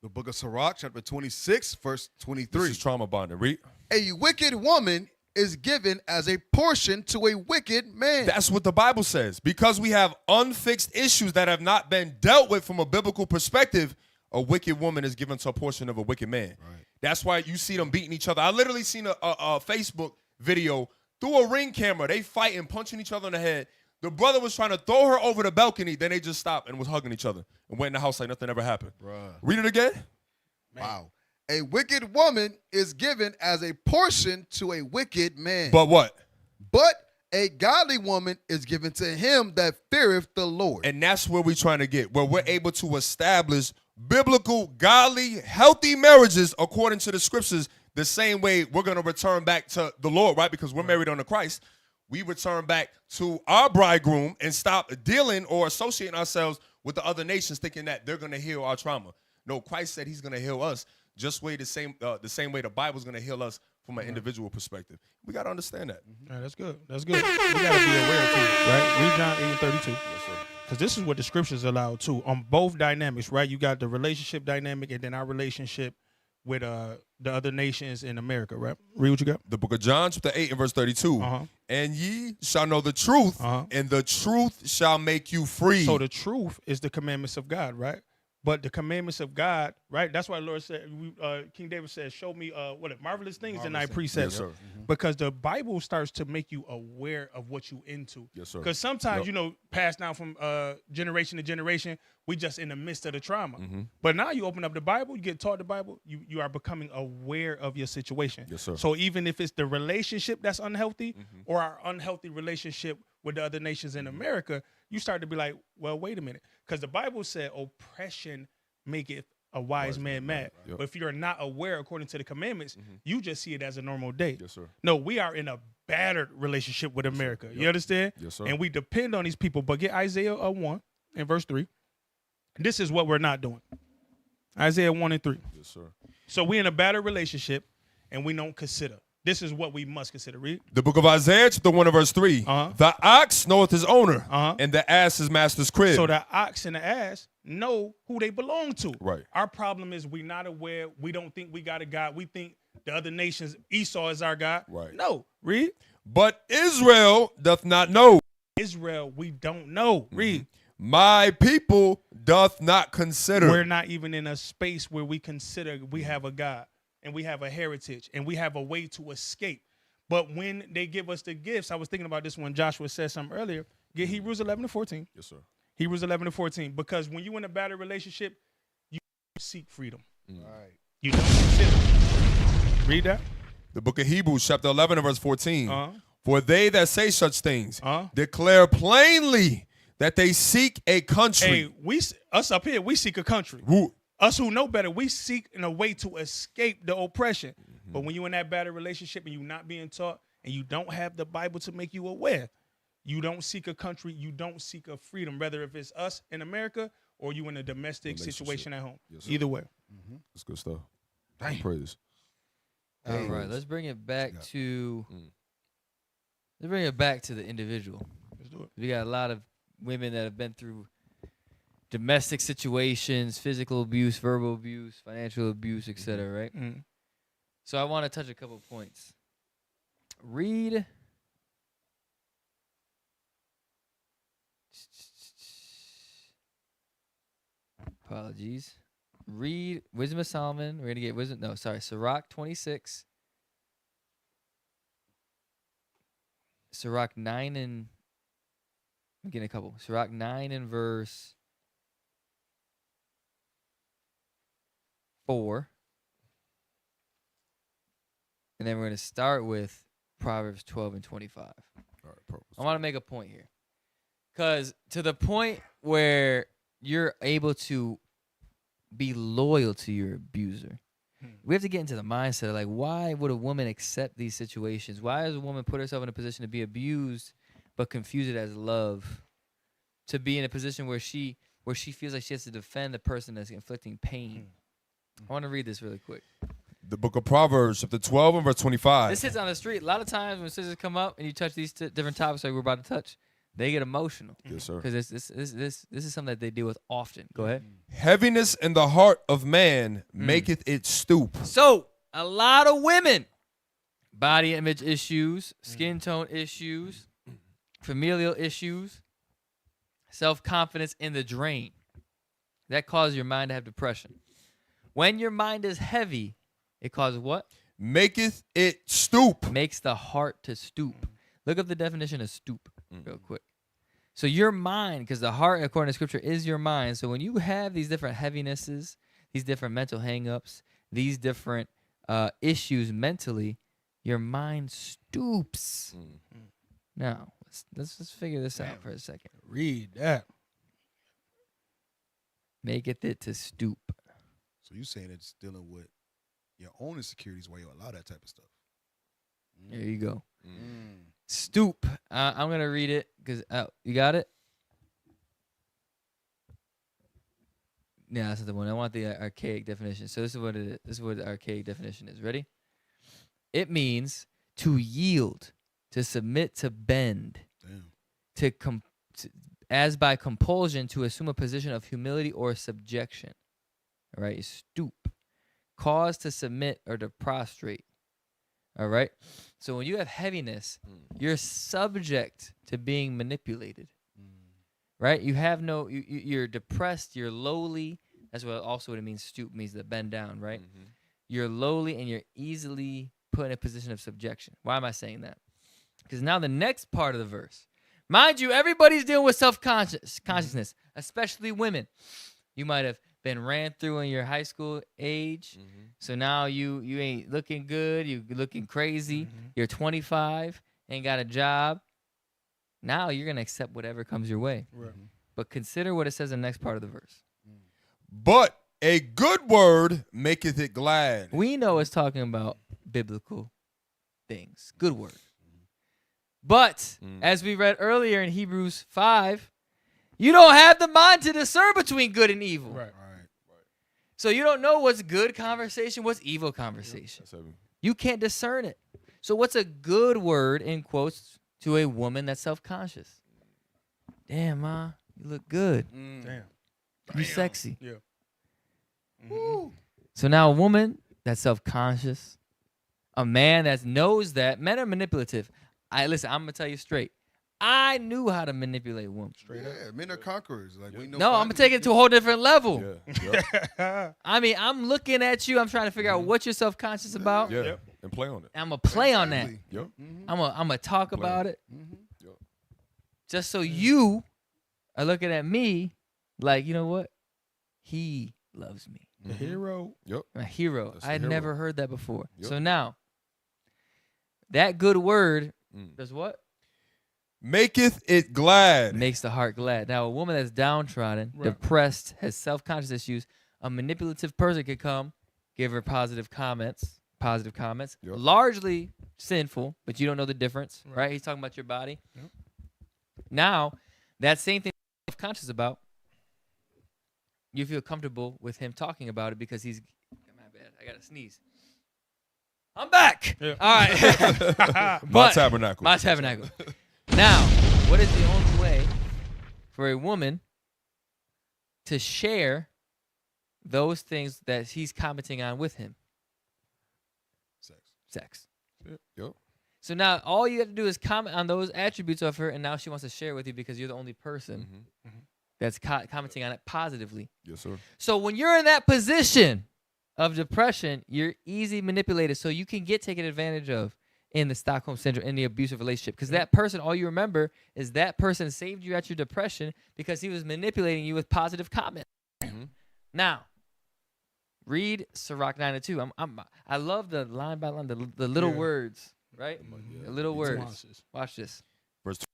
The book of Sirach, chapter 26, verse 23. This is trauma bonding. Read. A wicked woman is given as a portion to a wicked man. That's what the Bible says. Because we have unfixed issues that have not been dealt with from a biblical perspective, a wicked woman is given to a portion of a wicked man. Right. That's why you see them beating each other. I literally seen a Facebook video through a ring camera. They fighting, punching each other in the head. The brother was trying to throw her over the balcony. Then they just stopped and was hugging each other and went in the house like nothing ever happened. Bruh. Read it again. Man. Wow. A wicked woman is given as a portion to a wicked man. But what? But a godly woman is given to him that feareth the Lord. And that's where we're trying to get, where we're able to establish biblical, godly, healthy marriages according to the scriptures, the same way we're going to return back to the Lord, right? Because we're married unto Christ. We return back to our bridegroom and stop dealing or associating ourselves with the other nations thinking that they're going to heal our trauma. No, Christ said he's going to heal us just the same way the Bible's going to heal us from an individual perspective. We got to understand that. All right, that's good. That's good. We got to be aware too, right? Read John 8 and 32. Yes, sir. Because this is what the scriptures allow too. On both dynamics, right? You got the relationship dynamic and then our relationship with the other nations in America, right? Read what you got. The book of John, chapter 8 and verse 32. And ye shall know the truth, and the truth shall make you free. So the truth is the commandments of God, right? But the commandments of God, right? That's why the Lord said, King David said, show me marvelous things in thy precepts. Yes, sir. Because the Bible starts to make you aware of what you into. Yes, sir. Because sometimes, passed down from generation to generation, we just in the midst of the trauma. But now you open up the Bible, you get taught the Bible, you are becoming aware of your situation. Yes, sir. So even if it's the relationship that's unhealthy or our unhealthy relationship with the other nations in America, you start to be like, well, wait a minute. Because the Bible said oppression maketh a wise man mad. Yep. But if you're not aware according to the commandments, you just see it as a normal day. Yes, sir. No, we are in a battered relationship with America. Yep. You understand? Yes, sir. And we depend on these people. But get Isaiah 1 and verse 3. This is what we're not doing. Isaiah 1 and 3. Yes, sir. So we're in a battered relationship and we don't consider. This is what we must consider. Read. The book of Isaiah, chapter 1 and verse 3. The ox knoweth his owner, and the ass his master's crib. So the ox and the ass know who they belong to. Right. Our problem is we're not aware. We don't think we got a God. We think the other nations, Esau is our God. Right. No. Read. But Israel doth not know. Israel, we don't know. Read. My people doth not consider. We're not even in a space where we consider we have a God. And we have a heritage, and we have a way to escape. But when they give us the gifts, I was thinking about this when Joshua said something earlier. Get Hebrews 11 to 14. Yes, sir. Hebrews 11 to 14. Because when you're in a battered relationship, you seek freedom. Right. You don't consider. Read that. The book of Hebrews, chapter 11 and verse 14. For they that say such things declare plainly that they seek a country. Hey, us up here, we seek a country. Woo. Us who know better, we seek in a way to escape the oppression. But when you're in that battered relationship and you're not being taught and you don't have the Bible to make you aware, you don't seek a country, you don't seek a freedom, whether if it's us in America or you in a domestic situation at home. Yes, either way. That's good stuff. Praise. All right, let's bring it back to the individual. Let's do it. We got a lot of women that have been through domestic situations, physical abuse, verbal abuse, financial abuse, etc. Right? So I want to touch a couple points. Read. Apologies. Read Wisdom of Solomon. We're gonna get wisdom. No, sorry, Sirach 26. Sirach 9 and. I'm getting a couple. Sirach 9 and verse 4. And then we're going to start with Proverbs 12 and 25. All right, I want to make a point here. Because to the point where you're able to be loyal to your abuser, we have to get into the mindset of like, why would a woman accept these situations? Why does a woman put herself in a position to be abused but confuse it as love? To be in a position where she where she feels like she has to defend the person that's inflicting pain. I want to read this really quick. The book of Proverbs, chapter 12 and verse 25. This hits on the street. A lot of times when sisters come up and you touch these different topics like we're about to touch, they get emotional. Yes, sir. Because this is something that they deal with often. Go ahead. Heaviness in the heart of man maketh it stoop. So, a lot of women, body image issues, skin tone issues, familial issues, self-confidence in the drain. That causes your mind to have depression. When your mind is heavy, it causes what? Maketh it stoop. Makes the heart to stoop. Look up the definition of stoop real quick. So your mind, because the heart, according to Scripture, is your mind. So when you have these different heavinesses, these different mental hang-ups, these different issues mentally, your mind stoops. Now, let's just figure this out for a second. Read that. Maketh it to stoop. So you saying it's dealing with your own insecurities why you allow that type of stuff. There you go. Stoop. I'm going to read it because you got it? Yeah, that's not the one. I want the archaic definition. So this is what it is. This is what the archaic definition is. Ready? It means to yield, to submit, to bend, as by compulsion to assume a position of humility or subjection. All right? Stoop. Cause to submit or to prostrate. All right? So when you have heaviness, you're subject to being manipulated. Right? You have no, you're depressed, you're lowly. That's what it means. Stoop means to bend down, right? You're lowly and you're easily put in a position of subjection. Why am I saying that? Because now the next part of the verse, mind you, everybody's dealing with self-consciousness, especially women. You might have been ran through in your high school age. So now you ain't looking good. You looking crazy. You're 25, ain't got a job. Now you're going to accept whatever comes your way. Right. But consider what it says in the next part of the verse. But a good word maketh it glad. We know it's talking about biblical things. Good word. But, as we read earlier in Hebrews 5, you don't have the mind to discern between good and evil. Right. So you don't know what's good conversation, what's evil conversation. You can't discern it. So what's a good word, in quotes, to a woman that's self-conscious? Damn, Ma, you look good. Damn. You sexy. Yeah. So now a woman that's self-conscious, a man that knows that, men are manipulative. Listen, I'm going to tell you straight. I knew how to manipulate women. Yeah, men are conquerors. Like we know. No, I'm going to take it to a whole different level. Yeah. I mean, I'm looking at you. I'm trying to figure out what you're self-conscious about. Yeah. And play on it. I'm going to play on that. Yep. I'm going to talk about it. Yep. Just so you are looking at me like, you know what? He loves me. The hero. Yep. I'm a hero. That's I the had hero. never heard that before. Yep. So now, that good word does what? Maketh it glad. Makes the heart glad. Now, a woman that's downtrodden, depressed, has self-conscious issues, a manipulative person could come, give her positive comments, largely sinful, but you don't know the difference, right? He's talking about your body. Now, that same thing you're self-conscious about, you feel comfortable with him talking about it because he's, my bad, I got to sneeze. I'm back. Yeah. All right. My tabernacle. My tabernacle. Now, what is the only way for a woman to share those things that he's commenting on with him? Sex. Yep. So now all you have to do is comment on those attributes of her, and now she wants to share with you because you're the only person that's commenting on it positively. Yes, sir. So when you're in that position of depression, you're easy manipulated, so you can get taken advantage of in the Stockholm Syndrome, in the abusive relationship. Because that person, all you remember is that person saved you at your depression because he was manipulating you with positive comments. Now, read Sirach 9:2. I love the line by line, the little words, right? The little words. Watch this. Verse 2.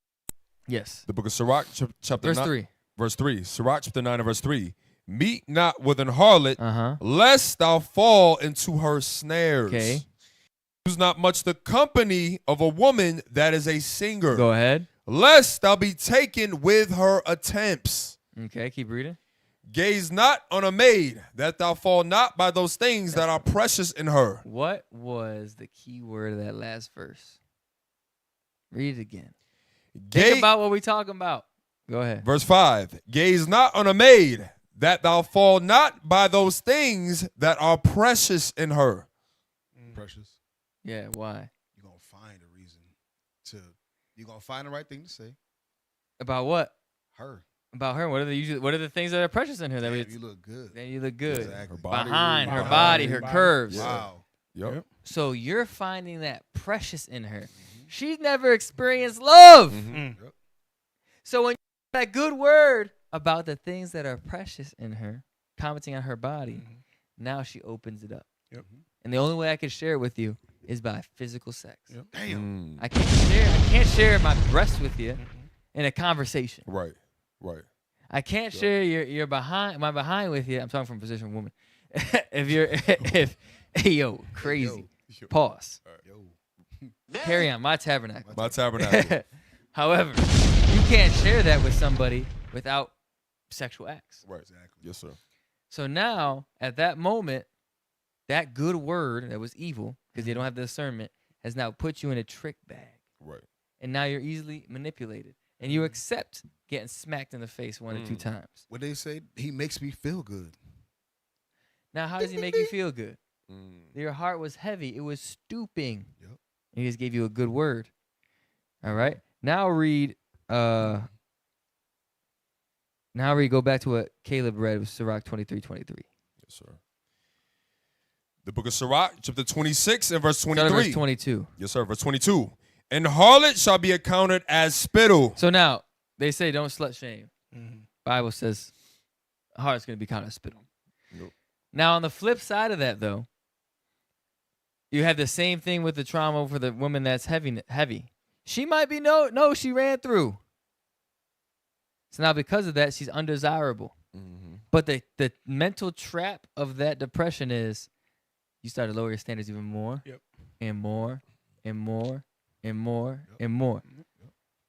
Yes. The book of Sirach, chapter Verse 9. 3. Verse 3. Sirach, chapter 9 and verse 3. Meet not with an harlot, lest thou fall into her snares. Okay. Use not much the company of a woman that is a singer. Go ahead. Lest thou be taken with her attempts. Okay, keep reading. Gaze not on a maid, that thou fall not by those things that are precious in her. What was the key word of that last verse? Read it again. Think about what we're talking about. Go ahead. Verse 5. Gaze not on a maid, that thou fall not by those things that are precious in her. Precious. Yeah, why? You're going to find a reason you're going to find the right thing to say. About what? Her. About her. What are the things that are precious in her? That Damn, you look good. Then you look good. Exactly. Her body. Behind her body, her curves. Wow. Yep. So you're finding that precious in her. She's never experienced love. Yep. So when you have that good word about the things that are precious in her, commenting on her body, now she opens it up. Yep. And the only way I can share it with you is by physical sex. Yep. Damn. I can't share my breasts with you in a conversation. Right. I can't share my behind with you. I'm talking from a position of woman. if crazy. Yo. Pause. Yo. Carry on. My tabernacle. My tabernacle. However, you can't share that with somebody without sexual acts. Right. Exactly. Yes, sir. So now, at that moment, that good word that was evil, because you don't have the discernment, has now put you in a trick bag. Right. And now you're easily manipulated. And you accept getting smacked in the face 1 or 2 times. What they say, he makes me feel good. Now, how does he make you feel good? Your heart was heavy. It was stooping. Yep. And he just gave you a good word. All right? Now read, go back to what Caleb read with Sirach 23:23. Yes, sir. The book of Sirach, chapter 26 and verse Start 23. at verse 22. Yes, sir. Verse 22. And harlot shall be accounted as spittle. So now, they say don't slut shame. Bible says a heart's going to be counted as spittle. Nope. Now, on the flip side of that, though, you have the same thing with the trauma for the woman that's heavy. She might be she ran through. So now because of that, she's undesirable. But the mental trap of that depression is you start to lower your standards even more and more and more and more and more.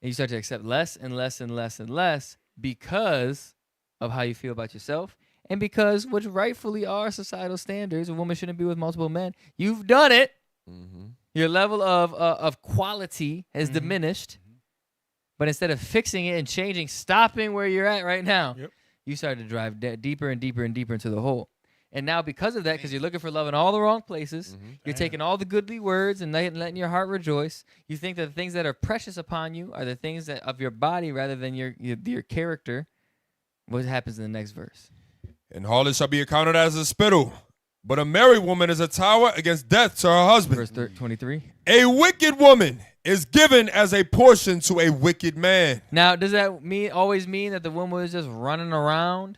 And you start to accept less and less and less and less because of how you feel about yourself and because which rightfully are societal standards, a woman shouldn't be with multiple men. You've done it. Your level of quality has diminished. But instead of fixing it and changing, stopping where you're at right now, you start to drive deeper and deeper and deeper into the hole. And now because of that, because you're looking for love in all the wrong places, you're taking all the goodly words and letting your heart rejoice. You think that the things that are precious upon you are the things that of your body rather than your character. What happens in the next verse? And harlot shall be accounted as a spittle, but a married woman is a tower against death to her husband. Verse 23. A wicked woman is given as a portion to a wicked man. Now, does that always mean that the woman was just running around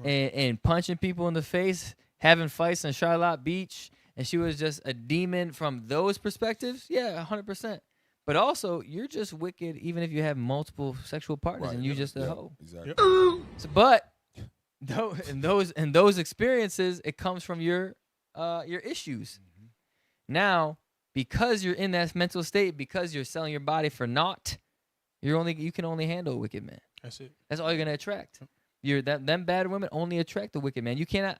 and punching people in the face, having fights on Charlotte Beach, and she was just a demon from those perspectives? Yeah, 100%. But also, you're just wicked even if you have multiple sexual partners and you're just a hoe. Exactly. So, but in those experiences, it comes from your issues. Now, because you're in that mental state, because you're selling your body for naught, you can only handle a wicked man. That's it. That's all you're gonna attract. Them bad women only attract the wicked man. You cannot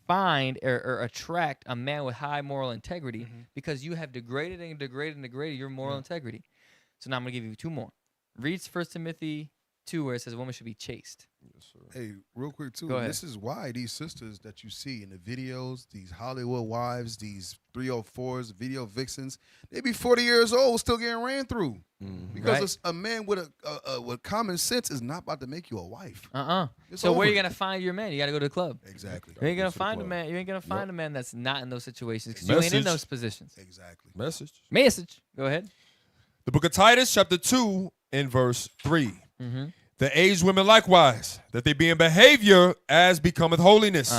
find or attract a man with high moral integrity because you have degraded and degraded and degraded your moral integrity. So now I'm gonna give you 2 more. Read 1 Timothy 2 where it says a woman should be chaste. Yes, sir. Hey, real quick too. Go ahead. This is why these sisters that you see in the videos, these Hollywood wives, these 304s, video vixens, they be 40 years old still getting ran through because a man with with common sense is not about to make you a wife. It's So where over. you gonna find your man? You gotta go to the club. Exactly. You ain't gonna to the find a club. man. You ain't gonna find a man that's not in those situations because you ain't in Message. those positions. Exactly. Message. Go ahead. The book of Titus, chapter 2, and verse 3. The aged women likewise, that they be in behavior as becometh holiness,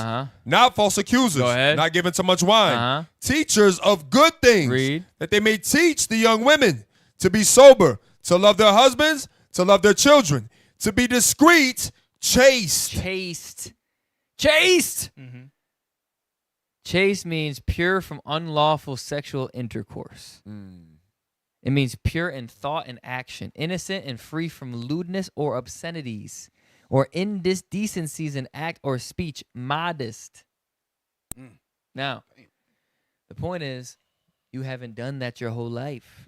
not false accusers, Go ahead. not given to much wine, teachers of good things, Read. that they may teach the young women to be sober, to love their husbands, to love their children, to be discreet, chaste. Chaste means pure from unlawful sexual intercourse. It means pure in thought and action, innocent and free from lewdness or obscenities. or indecencies in act or speech modest. Now, the point is, you haven't done that your whole life.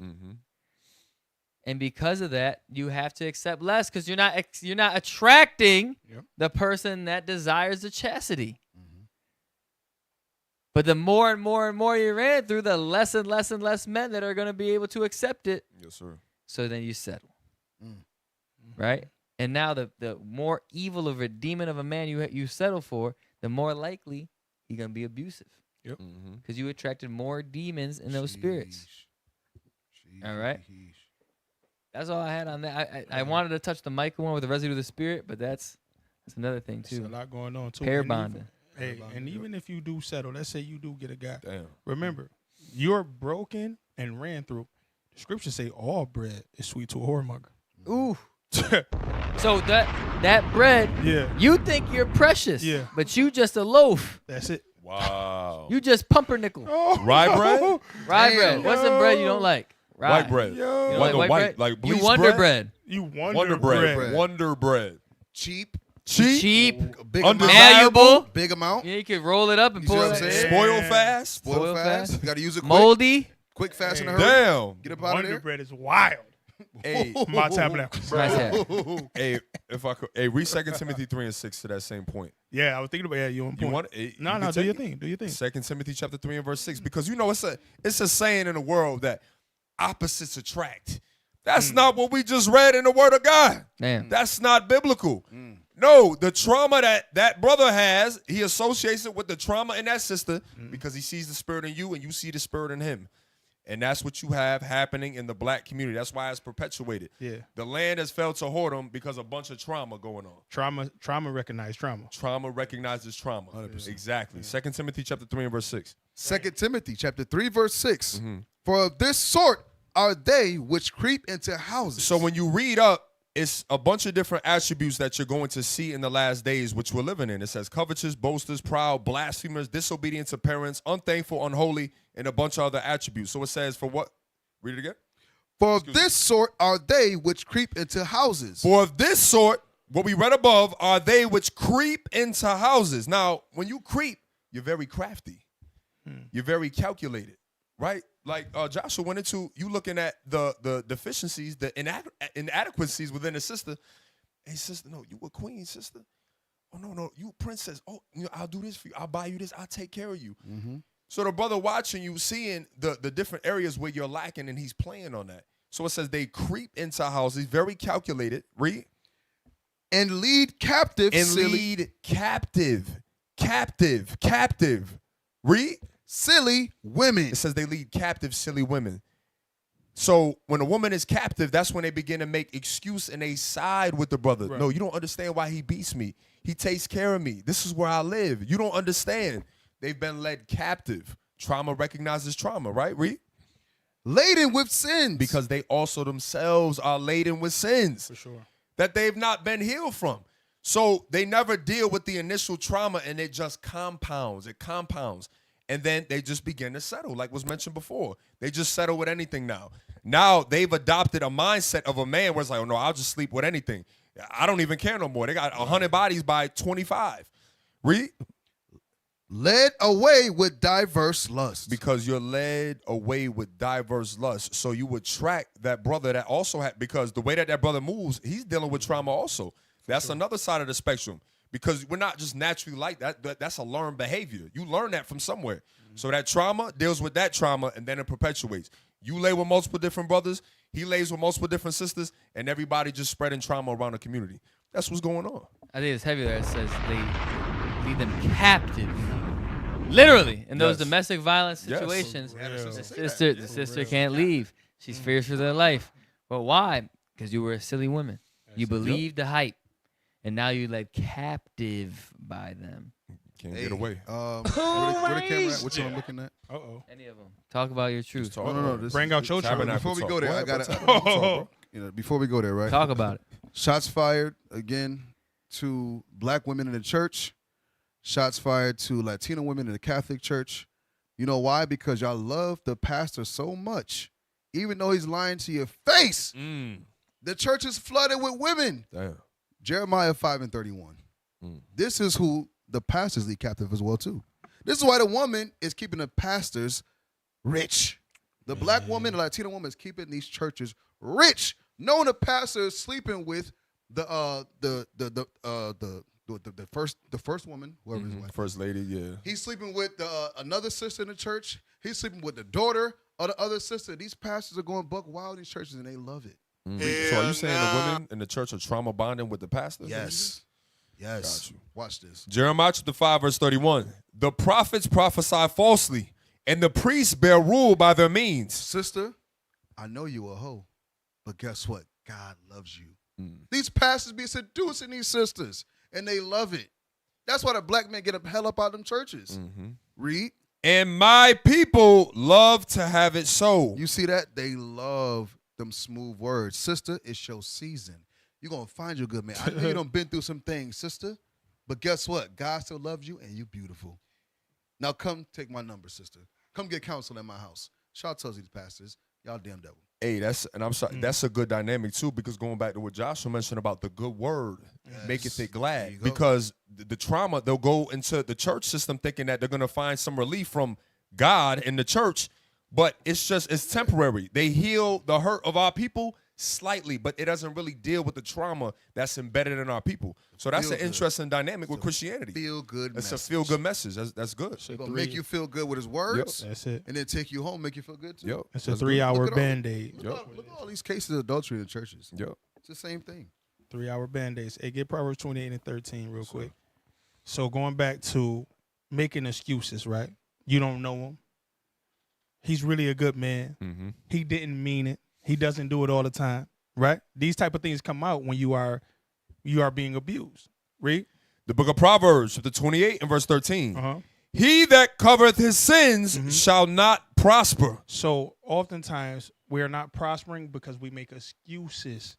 And because of that, you have to accept less because you're not attracting the person that desires the chastity. But the more and more and more you ran through, the less and less and less men that are going to be able to accept it. Yes, sir. So then you settle. Right? And now the more evil of a demon of a man you settle for, the more likely he's going to be abusive. Yep. Because you attracted more demons in those spirits. All right? That's all I had on that. I wanted to touch the Michael one with the residue of the spirit, but that's another thing, too. There's a lot going on, too. Pair And bonding. And even if you do settle, let's say you do get a guy. Damn. Remember, you're broken and ran through. The scriptures say all bread is sweet to a whoremonger. Ooh. So that bread, you think you're precious, but you just a loaf. That's it. Wow. You just pumpernickel. Rye bread? Rye bread. What's the bread you don't like? Rye. White bread. You don't like white bread? Like you bleached wonder bread? You Wonder bread. Wonder bread. Cheap. Big Malleable. amount. Big amount. Yeah, you can roll it up and You pull see it. what I'm saying? Spoil fast. Spoil fast. You got to use it quick. Moldy. Quick, fast, in a hurry. Damn. Get up out of Wonder there. bread is wild. Hey, My tabernacle. Nice hat. hey, if I could, read 2 Timothy 3:6 to that same point. Yeah, I was thinking about you on point. You want? No, do your thing. Do your thing. 2 Timothy chapter 3 and verse 6, because you know it's a saying in the world that opposites attract. That's not what we just read in the Word of God. Damn. That's not biblical. No, the trauma that brother has, he associates it with the trauma in that sister because he sees the spirit in you and you see the spirit in him. And that's what you have happening in the black community. That's why it's perpetuated. Yeah. The land has fell to whoredom because a bunch of trauma going on. Trauma recognized trauma. Trauma recognizes trauma. 100%. Exactly. 2 Timothy chapter 3 and verse 6. 2 Timothy chapter 3, verse 6. For of this sort are they which creep into houses. So when you read up, it's a bunch of different attributes that you're going to see in the last days, which we're living in. It says covetous, boasters, proud, blasphemers, disobedient to parents, unthankful, unholy, and a bunch of other attributes. So it says for what? Read it again. For of this sort are they which creep into houses. For of this sort, what we read above, are they which creep into houses. Now, when you creep, you're very crafty. You're very calculated, right? Like Joshua went into, you looking at the deficiencies, the inadequacies within a sister. Hey, sister, no, you a queen, sister. Oh, no, you a princess. Oh, I'll do this for you. I'll buy you this. I'll take care of you. So the brother watching you, seeing the different areas where you're lacking, and he's playing on that. So it says they creep into houses, very calculated. Read. And lead captive. And lead captive. Read. Silly women. It says they lead captive, silly women. So when a woman is captive, that's when they begin to make excuse and they side with the brother. Right. No, you don't understand why he beats me. He takes care of me. This is where I live. You don't understand. They've been led captive. Trauma recognizes trauma, right? Read. Laden with sins. Because they also themselves are laden with sins. For sure. That they've not been healed from. So they never deal with the initial trauma, and it just compounds. It compounds. And then they just begin to settle, like was mentioned before. They just settle with anything now. Now they've adopted a mindset of a man where it's like, oh, no, I'll just sleep with anything. I don't even care no more. They got 100 bodies by 25. Read. Led away with diverse lusts. Because you're led away with diverse lusts. So you attract that brother that also had, because the way that brother moves, he's dealing with trauma also. That's another side of the spectrum. Because we're not just naturally like that. That's a learned behavior. You learn that from somewhere. So that trauma deals with that trauma, and then it perpetuates. You lay with multiple different brothers. He lays with multiple different sisters, and everybody just spreading trauma around the community. That's what's going on. I think it's heavy there. It says they lead them captive. Literally, in those domestic violence Yes. situations, Yeah. the sister can't leave. She's fears for their life. But why? Because you were a silly woman. You believed the hype. And now you're led captive by them. Can't get away. Where the camera at? Which one I'm looking at? Any of them. Talk about your truth. No. Bring out your truth. Before we go there, I got Oh. to. Before we go there, right? Talk about it. Shots fired again to black women in the church. Shots fired to Latino women in the Catholic Church. You know why? Because y'all love the pastor so much, even though he's lying to your face. The church is flooded with women. Damn. Jeremiah 5:31. This is who the pastors lead captive as well too. This is why the woman is keeping the pastors rich. The black woman, the Latino woman is keeping these churches rich. Knowing the pastor is sleeping with the first woman, whoever his wife. First lady, yeah. He's sleeping with another sister in the church. He's sleeping with the daughter of the other sister. These pastors are going buck wild in these churches, and they love it. So are you saying the women in the church are trauma bonding with the pastor? Yes. Yes. Got you. Watch this. Jeremiah chapter 5, verse 31. The prophets prophesy falsely, and the priests bear rule by their means. Sister, I know you a hoe, but guess what? God loves you. These pastors be seducing these sisters, and they love it. That's why the black men get hell up out of them churches. Read. And my people love to have it so. You see that? They love them smooth words. Sister, it's your season. You're going to find your good man. I know you done been through some things, sister, but guess what? God still loves you, and you beautiful. Now come take my number, sister. Come get counsel at my house. Shout out to these pastors. Y'all damn devil. Hey, I'm sorry. That's a good dynamic too, because going back to what Joshua mentioned about the good word, maketh it glad. Because the trauma, they'll go into the church system thinking that they're gonna find some relief from God in the church, but it's temporary. They heal the hurt of our people slightly, but it doesn't really deal with the trauma that's embedded in our people. So that's an interesting dynamic with Christianity. Feel good. It's a feel good message. That's good. It's gonna make you feel good with his words. Yep. That's it. And then take you home, make you feel good too. Yep. It's a 3-hour Look at band-aid. Look at all these cases of adultery in churches. Yep. It's the same thing. 3-hour band-aids. Hey, get Proverbs 28 and 13 real quick. So going back to making excuses, right? You don't know him. He's really a good man. He didn't mean it. He doesn't do it all the time, right? These type of things come out when you are being abused. Read. The book of Proverbs, chapter 28 and verse 13. He that covereth his sins shall not prosper. So oftentimes we are not prospering because we make excuses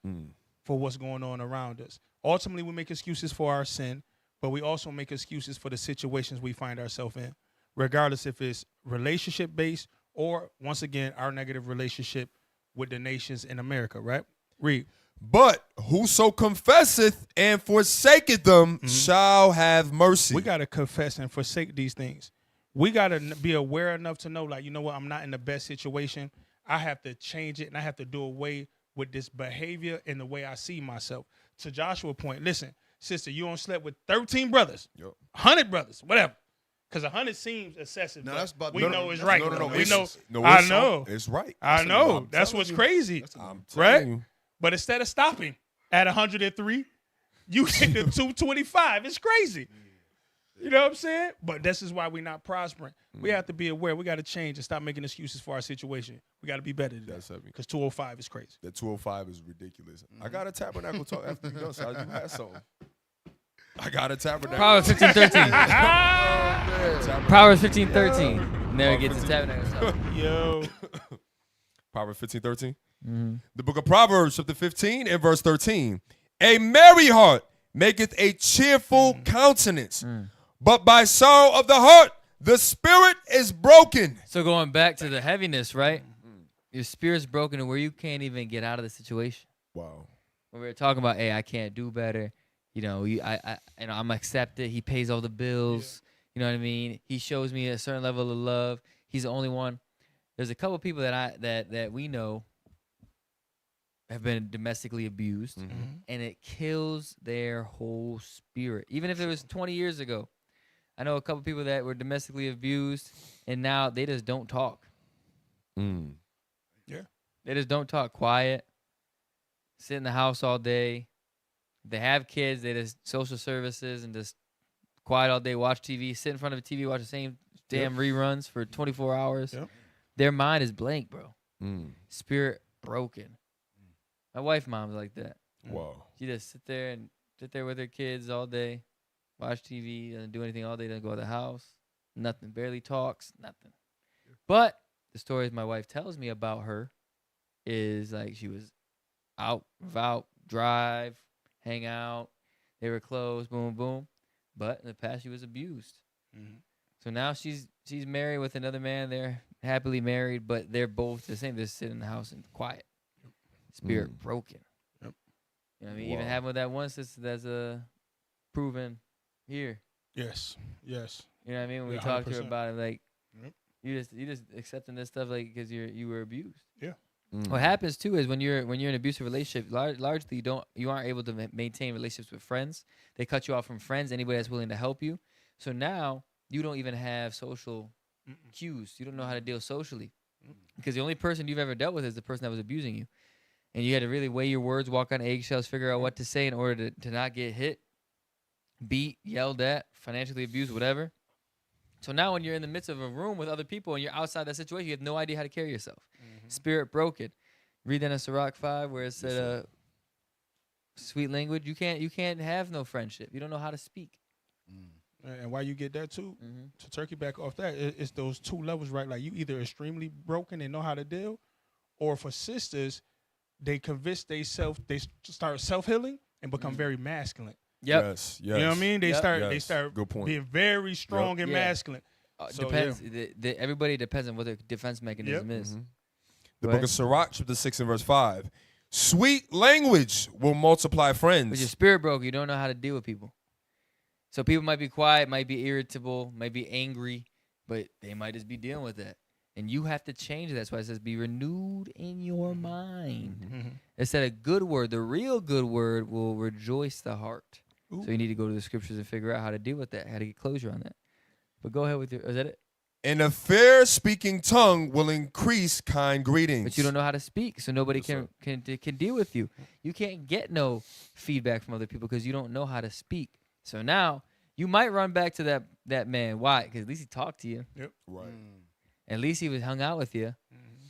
for what's going on around us. Ultimately, we make excuses for our sin, but we also make excuses for the situations we find ourselves in, regardless if it's relationship-based or, once again, our negative relationship with the nations in America, right? Read. But whoso confesseth and forsaketh them shall have mercy. We got to confess and forsake these things. We got to be aware enough to know, like, you know what, I'm not in the best situation. I have to change it, and I have to do away with this behavior and the way I see myself. To Joshua's point, listen, sister, you don't slept with 13 brothers, 100 brothers, whatever. Because 100 seems excessive. No, that's about we know it's right. We know. I know. It's right. I know. That's what's crazy. Right? But instead of stopping at 103, you get to 225. It's crazy. You know what I'm saying? But this is why we're not prospering. We have to be aware. We got to change and stop making excuses for our situation. We got to be better than that. Because 205 is crazy. That 205 is ridiculous. I got a tabernacle talk after you done, so you had something. I got a tabernacle. Proverbs 15:13. Proverbs 15:13. Never get to tabernacle. Yo. Proverbs 15:13. The book of Proverbs, chapter 15 and verse 13. A merry heart maketh a cheerful countenance, but by sorrow of the heart the spirit is broken. So going back to the heaviness, right? Your spirit's broken to where you can't even get out of the situation. Wow. When we were talking about, hey, I can't do better. You know, I'm accepted. He pays all the bills. You know what I mean? He shows me a certain level of love. He's the only one. There's a couple people that we know have been domestically abused, and it kills their whole spirit. Even if it was 20 years ago. I know a couple people that were domestically abused, and now they just don't talk. Yeah. They just don't talk. Quiet. Sit in the house all day. They have kids, they just social services and just quiet all day, watch TV, sit in front of a TV, watch the same damn reruns for 24 hours. Their mind is blank, bro. Spirit broken. My wife mom's like that. Wow. She just sit there with her kids all day, watch TV, doesn't do anything all day, doesn't go to the house, nothing, barely talks, nothing. But the stories my wife tells me about her is like she was out, drive, hang out. They were close, boom, boom. But in the past, she was abused. So now she's married with another man. They're happily married, but they're both the same. They sit in the house and quiet. Spirit broken. You know what I mean? Even having with that one sister that's proven here. Yes. Yes. You know what I mean? When we Yeah, talk to her 100%. about it, like Yep. you just accepting this stuff like because you were abused. Yeah. What happens too is when you're in an abusive relationship, largely you aren't able to maintain relationships with friends. They cut you off from friends, anybody that's willing to help you. So now you don't even have social cues. You don't know how to deal socially because the only person you've ever dealt with is the person that was abusing you, and you had to really weigh your words, walk on eggshells, figure out what to say in order to not get hit, beat, yelled at, financially abused, whatever. So now when you're in the midst of a room with other people and you're outside that situation, you have no idea how to carry yourself. Spirit broken. Read that in Sirach 5 where it said sweet language. You can't have no friendship. You don't know how to speak. And why you get that too, to turkey back off that, it's those two levels, right? Like you either extremely broken and know how to deal, or for sisters, they convince they start self-healing and become very masculine. Yep. Yes. You know what I mean? They start Good point. being very strong and Yeah. masculine. So, Depends. Everybody depends on what their defense mechanism is. The Go book ahead. of Sirach, chapter 6 and verse 5. Sweet language will multiply friends. But your spirit broke. You don't know how to deal with people. So people might be quiet, might be irritable, might be angry, but they might just be dealing with that. And you have to change that. That's why it says be renewed in your mind. It said a good word, the real good word will rejoice the heart. So you need to go to the scriptures and figure out how to deal with that, how to get closure on that. But go ahead with your, is that it? And a fair speaking tongue will increase kind greetings. But you don't know how to speak, so nobody Yes, can deal with you. You can't get no feedback from other people because you don't know how to speak. So now you might run back to that man. Why? Because at least he talked to you. Yep. Right. At least he was hung out with you.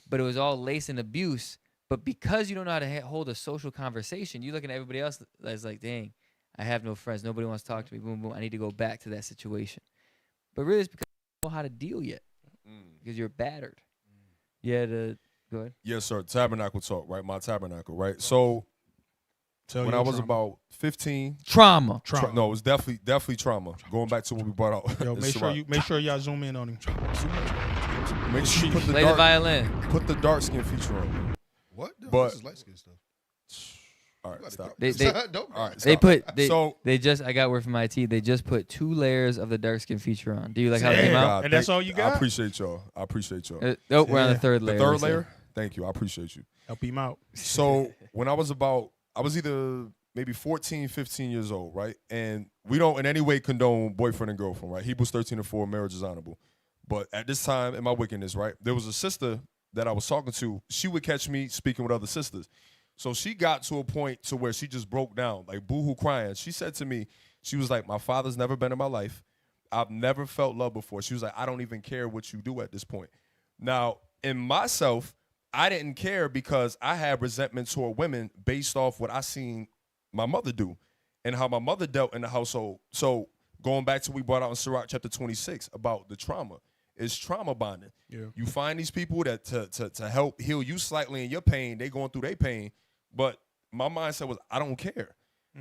But it was all laced in abuse. But because you don't know how to hold a social conversation, you looking at everybody else that's like, dang, I have no friends. Nobody wants to talk to me. Boom, boom. I need to go back to that situation. But really, it's because you don't know how to deal yet. Because you're battered. Yeah, go ahead. Yes, sir. Tabernacle talk, right? My tabernacle, right? So Tell when your I was trauma. about 15, Trauma. no, it was definitely trauma. Going back to what we brought out. Yo, in make Sirach. sure y'all zoom in on him. Make sure you put Play the violin. put the dark skin feature on. What? No, But- this is light skin stuff. All right, stop. They Don't. All right, They stop. put So- they just I got word from IT. They just put 2 layers of the dark skin feature on. Do you like how it Damn. came out? God, And that's thank- all you got? I appreciate y'all. We're on the third The layer. third they said. layer? Thank you. I appreciate you. Help him out. So when I was either maybe 14, 15 years old, right? And we don't in any way condone boyfriend and girlfriend, right? Hebrews 13:4, marriage is honorable. But at this time in my wickedness, right, there was a sister that I was talking to. She would catch me speaking with other sisters. So she got to a point to where she just broke down, like boohoo crying. She said to me, she was like, my father's never been in my life. I've never felt love before. She was like, I don't even care what you do at this point. Now, in myself, I didn't care because I had resentment toward women based off what I seen my mother do and how my mother dealt in the household. So going back to what we brought out in Sirach chapter 26 about the trauma, it's trauma bonding. Yeah. You find these people that to help heal you slightly in your pain, they going through their pain. But my mindset was, I don't care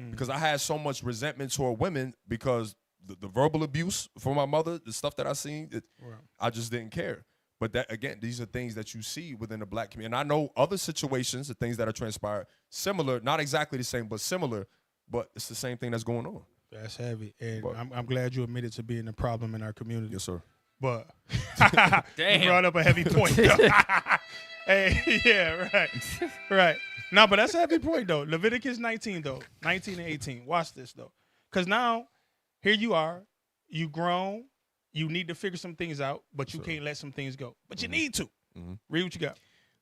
because I had so much resentment toward women because the verbal abuse from my mother, the stuff that I seen, I just didn't care. But that again, these are things that you see within the black community. And I know other situations, the things that are transpired, similar, not exactly the same, but similar, but it's the same thing that's going on. That's heavy. And But- I'm glad you admitted to being a problem in our community. Yes, sir. But Damn. you brought up a heavy point. Hey, yeah, right. Right. No, but that's a heavy point, though. Leviticus 19, though. 19 and 18. Watch this, though. Because now, here you are. You grown. You need to figure some things out, but you can't let some things go. But you need to. Read what you got.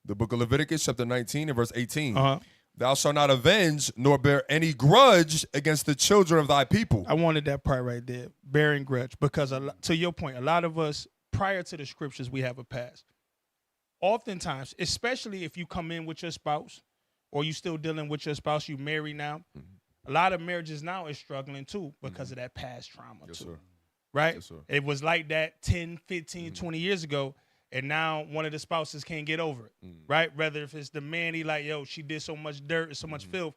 The book of Leviticus, chapter 19 and verse 18. Uh-huh. Thou shalt not avenge nor bear any grudge against the children of thy people. I wanted that part right there, bearing grudge, because to your point, a lot of us, prior to the scriptures, we have a past. Oftentimes, especially if you come in with your spouse or you still dealing with your spouse, you married now, a lot of marriages now is struggling too because of that past trauma Yes, too, sir. right? Yes, sir. It was like that 10, 15, 20 years ago, and now one of the spouses can't get over it, right? Whether if it's the man, he like, yo, she did so much dirt and so much filth,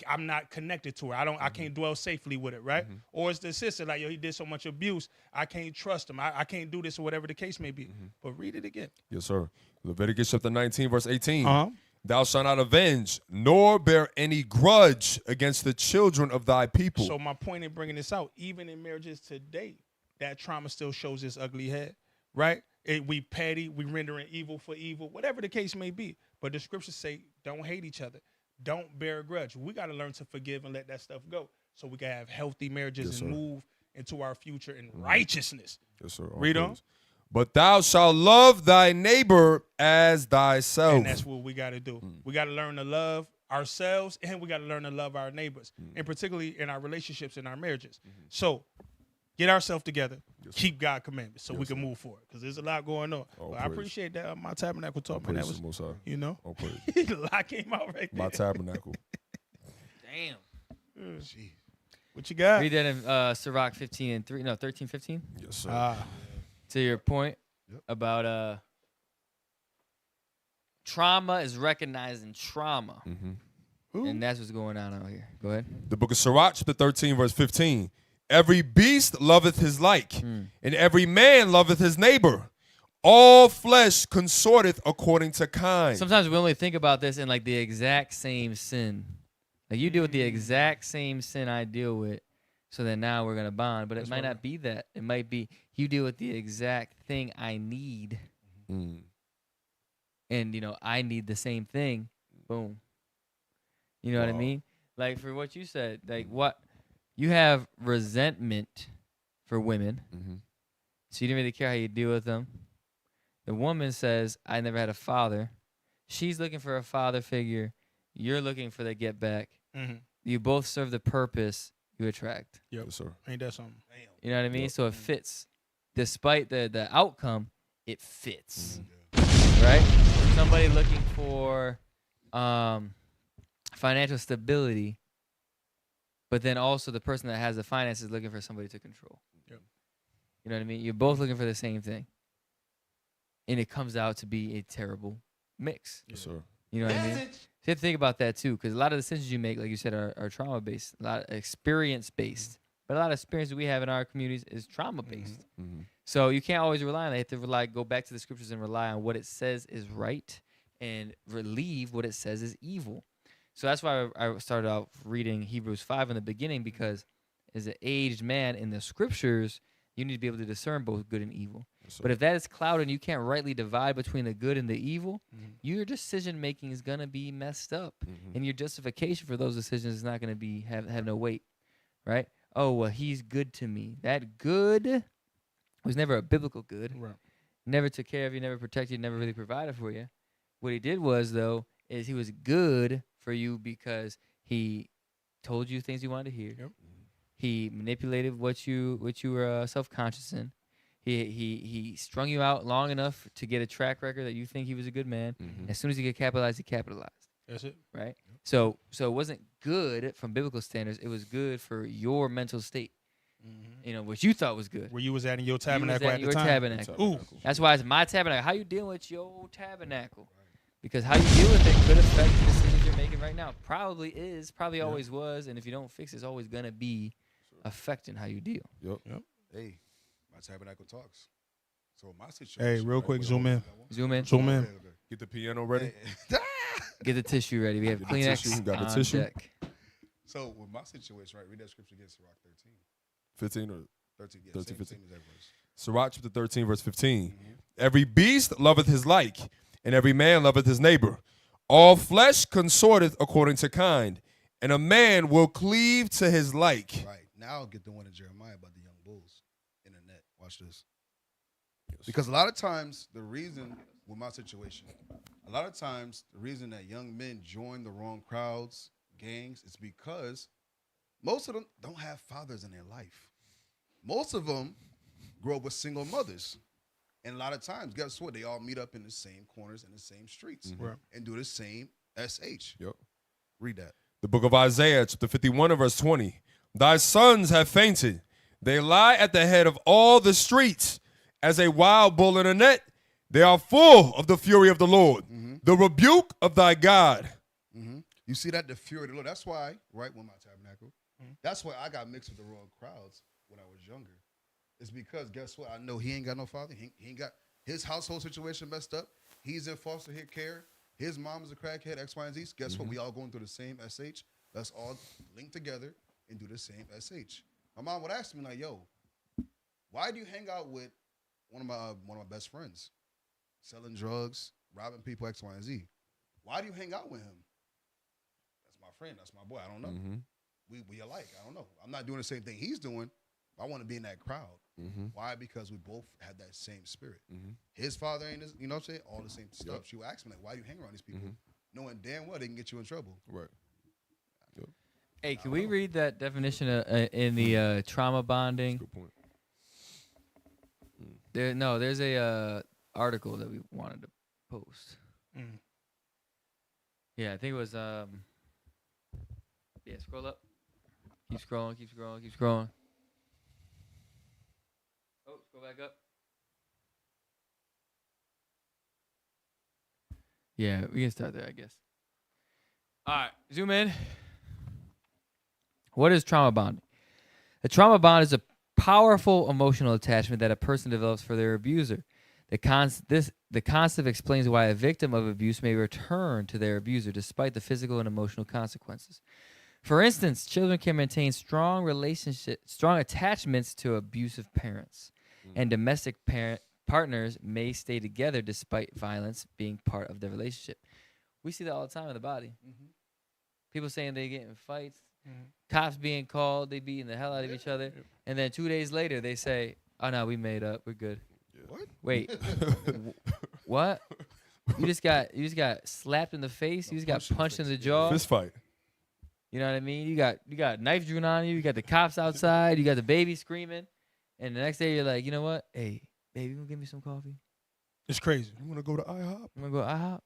I'm not connected to her. I can't dwell safely with it, right? Or it's the sister, like, yo, he did so much abuse, I can't trust him. I can't do this or whatever the case may be. But read it again. Yes, sir. Leviticus chapter 19, verse 18. Uh-huh. Thou shalt not avenge, nor bear any grudge against the children of thy people. So my point in bringing this out, even in marriages today, that trauma still shows its ugly head, right? We petty, we rendering evil for evil, whatever the case may be. But the scriptures say, don't hate each other. Don't bear a grudge. We got to learn to forgive and let that stuff go so we can have healthy marriages Yes, and sir. move into our future in righteousness. Yes, sir. Read on. But thou shalt love thy neighbor as thyself. And that's what we got to do. We got to learn to love ourselves, and we got to learn to love our neighbors, and particularly in our relationships and our marriages. So get ourselves together, keep God commandments so we can move forward, because there's a lot going on. All But I praise. appreciate that my tabernacle talk, man. Praise That the was, Most High. you know, All praise. a lot came out right there. My tabernacle. Damn. What you got? Read that in Sirach 13, 15. Yes, sir. To your point about trauma is recognizing trauma. And that's what's going on out here. Go ahead. The book of Sirach, chapter 13, verse 15. Every beast loveth his like, and every man loveth his neighbor. All flesh consorteth according to kind. Sometimes we only think about this in like the exact same sin. Like you deal with the exact same sin I deal with, so that now we're gonna bond. But it might not be that. It might be you deal with the exact thing I need, and I need the same thing. Boom. You know what I mean? Like for what you said, like what you have resentment for women, so you didn't really care how you deal with them. The woman says, "I never had a father." She's looking for a father figure. You're looking for the get back. You both serve the purpose you attract. Yep. Yes, sir. Ain't that something? You know what I mean? So it fits. Despite the outcome, it fits. Right? Somebody looking for financial stability, but then also the person that has the finances is looking for somebody to control. Yep. You know what I mean? You're both looking for the same thing. And it comes out to be a terrible mix. Yes, sir. You know what I mean? So you have to think about that too, because a lot of the decisions you make, like you said, are trauma-based, a lot of experience-based. But a lot of experience that we have in our communities is trauma-based. So you can't always rely on it. You have to go back to the scriptures and rely on what it says is right and relieve what it says is evil. So that's why I started out reading Hebrews 5 in the beginning, because as an aged man in the scriptures, you need to be able to discern both good and evil. But if that is clouded and you can't rightly divide between the good and the evil, your decision making is gonna be messed up, and your justification for those decisions is not gonna be have no weight, right? Oh well, he's good to me. That good was never a biblical good. Right. Never took care of you, never protected you, never really provided for you. What he did was is he was good for you because he told you things you wanted to hear. Yep. He manipulated what you were self-conscious in. He strung you out long enough to get a track record that you think he was a good man. As soon as he could capitalize, he capitalized. That's it. Right? So it wasn't good from biblical standards. It was good for your mental state. What you thought was good. Where you was at in your You tabernacle was at the your time. tabernacle. Ooh. That's why it's my tabernacle. How you dealing with your tabernacle? Because how you deal with it could affect the decisions you're making right now. Probably always was, and if you don't fix it, it's always gonna be affecting how you deal. Yep. Hey, my tabernacle talks. So my situation. Hey, real quick, zoom in. Zoom in. Zoom in. Get the piano ready. Get the tissue ready. We have Get the Kleenex tissue. Got the on tissue. deck. So with my situation, right? Read that scripture again, Sirach 13. 15 or 13, yeah, 13, same 15. as that verse. Sirach chapter 13, verse 15. Every beast loveth his like, and every man loveth his neighbor. All flesh consorteth according to kind, and a man will cleave to his like. Right. Now I'll get the one in Jeremiah about the young bulls in the net. Watch this. Because a lot of times, the reason with my situation, a lot of times the reason that young men join the wrong crowds, gangs, is because most of them don't have fathers in their life. Most of them grow up with single mothers. And a lot of times, guess what? They all meet up in the same corners and the same streets and do the same SH. Yep. Read that. The book of Isaiah, chapter 51, and verse 20. Thy sons have fainted. They lie at the head of all the streets. As a wild bull in a net, they are full of the fury of the Lord, the rebuke of thy God. You see that? The fury of the Lord. That's why, right, with my tabernacle, that's why I got mixed with the wrong crowds when I was younger. It's because, guess what? I know he ain't got no father. He ain't got his household situation messed up. He's in foster care. his mom is a crackhead, X, Y, and Z. Guess what? We all going through the same SH. Let's all link together and do the same SH. My mom would ask me like, "Yo, why do you hang out with one of my best friends, selling drugs, robbing people, X, Y, and Z? Why do you hang out with him? That's my friend. That's my boy. I don't know. We alike. I don't know. I'm not doing the same thing he's doing. I want to be in that crowd. Why? Because we both have that same spirit. His father ain't, you know what I'm saying? All the same stuff. She would ask me, like, why do you hang around these people? Knowing damn well they can get you in trouble. Right. Hey, can we read that definition in the trauma bonding? Good point. There's a article that we wanted to post. Yeah, I think it was scroll up. Keep scrolling. Oh, scroll back up. Yeah, we can start there, I guess. All right, zoom in. What is trauma bonding? A trauma bond is a powerful emotional attachment that a person develops for their abuser. The concept explains why a victim of abuse may return to their abuser despite the physical and emotional consequences. For instance, children can maintain strong attachments to abusive parents, and domestic partners may stay together despite violence being part of the relationship. We see that all the time in the body. People saying they get in fights, cops being called, they beating the hell out of each other, and then 2 days later they say, "Oh no, we made up, we're good." What? Wait, what? You just got slapped in the face. You just got punched in the jaw. Fist fight. You know what I mean? You got knife drawn on you. You got the cops outside. You got the baby screaming, and the next day you're like, you know what? Hey, baby, you gonna give me some coffee? It's crazy. You want to go to IHOP? I'm gonna go IHOP.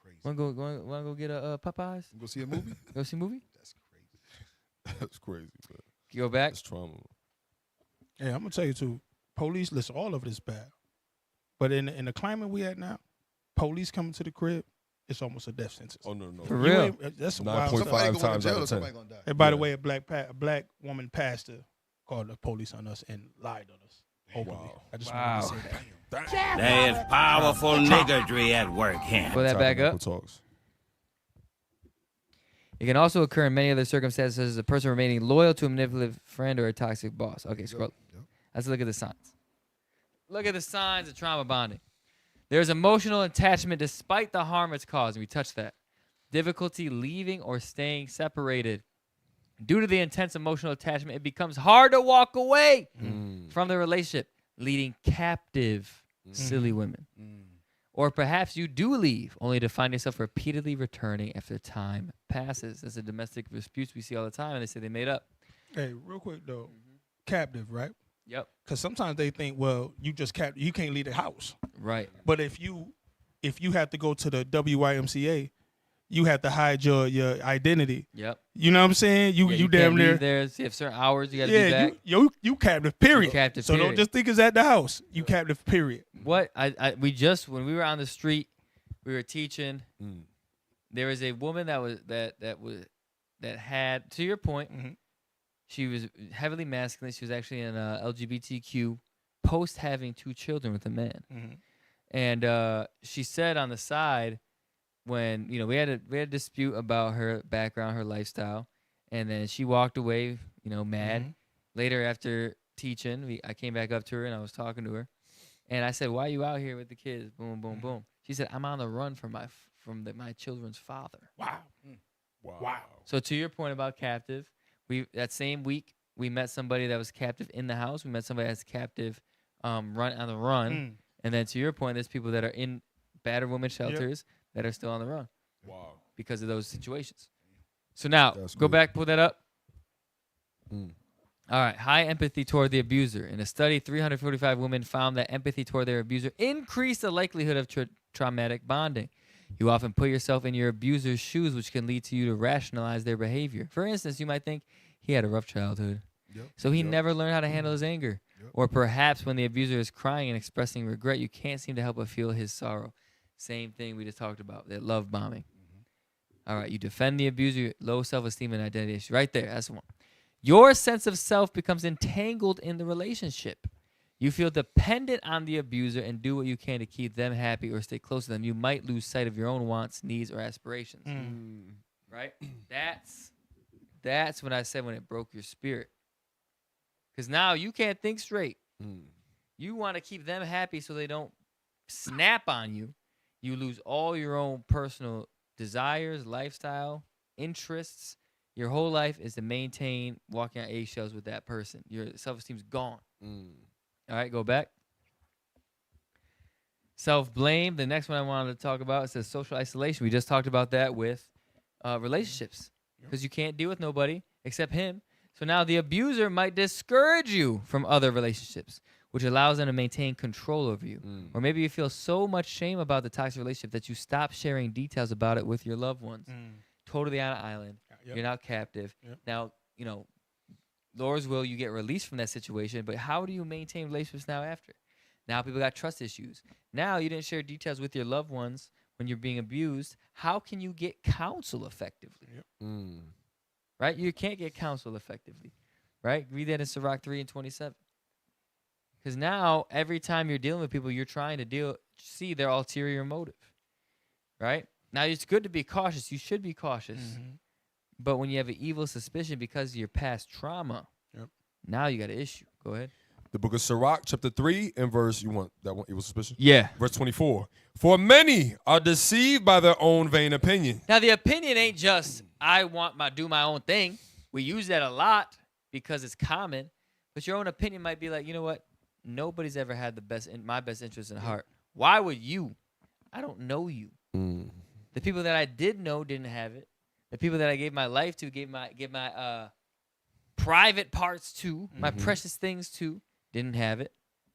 Crazy. Wanna go get a Popeyes? Go see a movie? Go see a movie? That's crazy. That's crazy, man. You go back. That's trauma. Yeah, I'm gonna tell you too. Police, listen, all of it is bad, but in the climate we at now, police coming to the crib, it's almost a death sentence. Oh no. For real. That's some wild 9.5 stuff. Somebody going to times out jail of or 10. somebody gonna die. And by the Yeah. way, a black woman pastor called the police on us and lied on us openly. Wow. I just Wow. wanted to say that. There's powerful niggardry at work here. Pull that back up. Talks. It can also occur in many other circumstances, such as a person remaining loyal to a manipulative friend or a toxic boss. Okay, scroll. Yep. Let's look at the signs. Look at the signs of trauma bonding. There's emotional attachment despite the harm it's causing. We touched that. Difficulty leaving or staying separated. Due to the intense emotional attachment, it becomes hard to walk away from the relationship, leading captive silly women. Or perhaps you do leave, only to find yourself repeatedly returning after time passes. That's a domestic disputes we see all the time, and they say they made up. Hey, real quick though, captive, right? Yep. Because sometimes they think, well, you just captive, you can't leave the house. Right. But if you have to go to the WYMCA, you have to hide your identity. Yep. You know what I'm saying? You You damn can't near. leave there. You have certain hours you got to be Yeah, back. you captive. Period. Captive, so don't period. just think it's at the house. You captive. Period. What when we were on the street, we were teaching. There was a woman that had, to your point, she was heavily masculine. She was actually in LGBTQ, post having 2 children with a man, and she said on the side, when we had a dispute about her background, her lifestyle, and then she walked away, mad. Later, after teaching, I came back up to her and I was talking to her, and I said, "Why are you out here with the kids?" Boom, boom, boom. She said, "I'm on the run from my children's father." Wow. Wow. So to your point about captive, that same week we met somebody that was captive in the house. We met somebody that's captive, on the run, and then to your point, there's people that are in battered women shelters that are still on the run. Wow. Because of those situations. So now, That's go good. back, pull that up. All right, high empathy toward the abuser. In a study, 345 women found that empathy toward their abuser increased the likelihood of traumatic bonding. You often put yourself in your abuser's shoes, which can lead to you to rationalize their behavior. For instance, you might think he had a rough childhood, so he never learned how to handle his anger. Or perhaps when the abuser is crying and expressing regret, you can't seem to help but feel his sorrow. Same thing we just talked about, that love bombing. All right, you defend the abuser, low self-esteem and identity issue. Right there, that's the one. Your sense of self becomes entangled in the relationship. You feel dependent on the abuser and do what you can to keep them happy or stay close to them. You might lose sight of your own wants, needs, or aspirations. Right? That's when I said when it broke your spirit. Because now you can't think straight. You want to keep them happy so they don't snap on you. You lose all your own personal desires, lifestyle, interests. Your whole life is to maintain walking on eggshells with that person. Your self-esteem's gone. All right, go back. Self-blame. The next one I wanted to talk about, it says social isolation. We just talked about that with relationships because you can't deal with nobody except him. So now the abuser might discourage you from other relationships, which allows them to maintain control over you. Or maybe you feel so much shame about the toxic relationship that you stop sharing details about it with your loved ones. Totally on an island. You're now captive. Now, you know, Lord's will, you get released from that situation, but how do you maintain relationships now after? Now people got trust issues. Now you didn't share details with your loved ones when you're being abused. How can you get counsel effectively? Right? You can't get counsel effectively. Right? Read that in Sirach 3:27. Because now, every time you're dealing with people, you're trying to see their ulterior motive. Right? Now, it's good to be cautious. You should be cautious. But when you have an evil suspicion because of your past trauma, now you got an issue. Go ahead. The book of Sirach, chapter 3, and verse, you want that one, evil suspicion? Yeah. Verse 24. For many are deceived by their own vain opinion. Now, the opinion ain't just, I want do my own thing. We use that a lot because it's common. But your own opinion might be like, you know what? Nobody's ever had my best interest in heart. Why would you? I don't know you. The people that I did know didn't have it. The people that I gave my life to, gave my private parts to, my precious things to, didn't have it.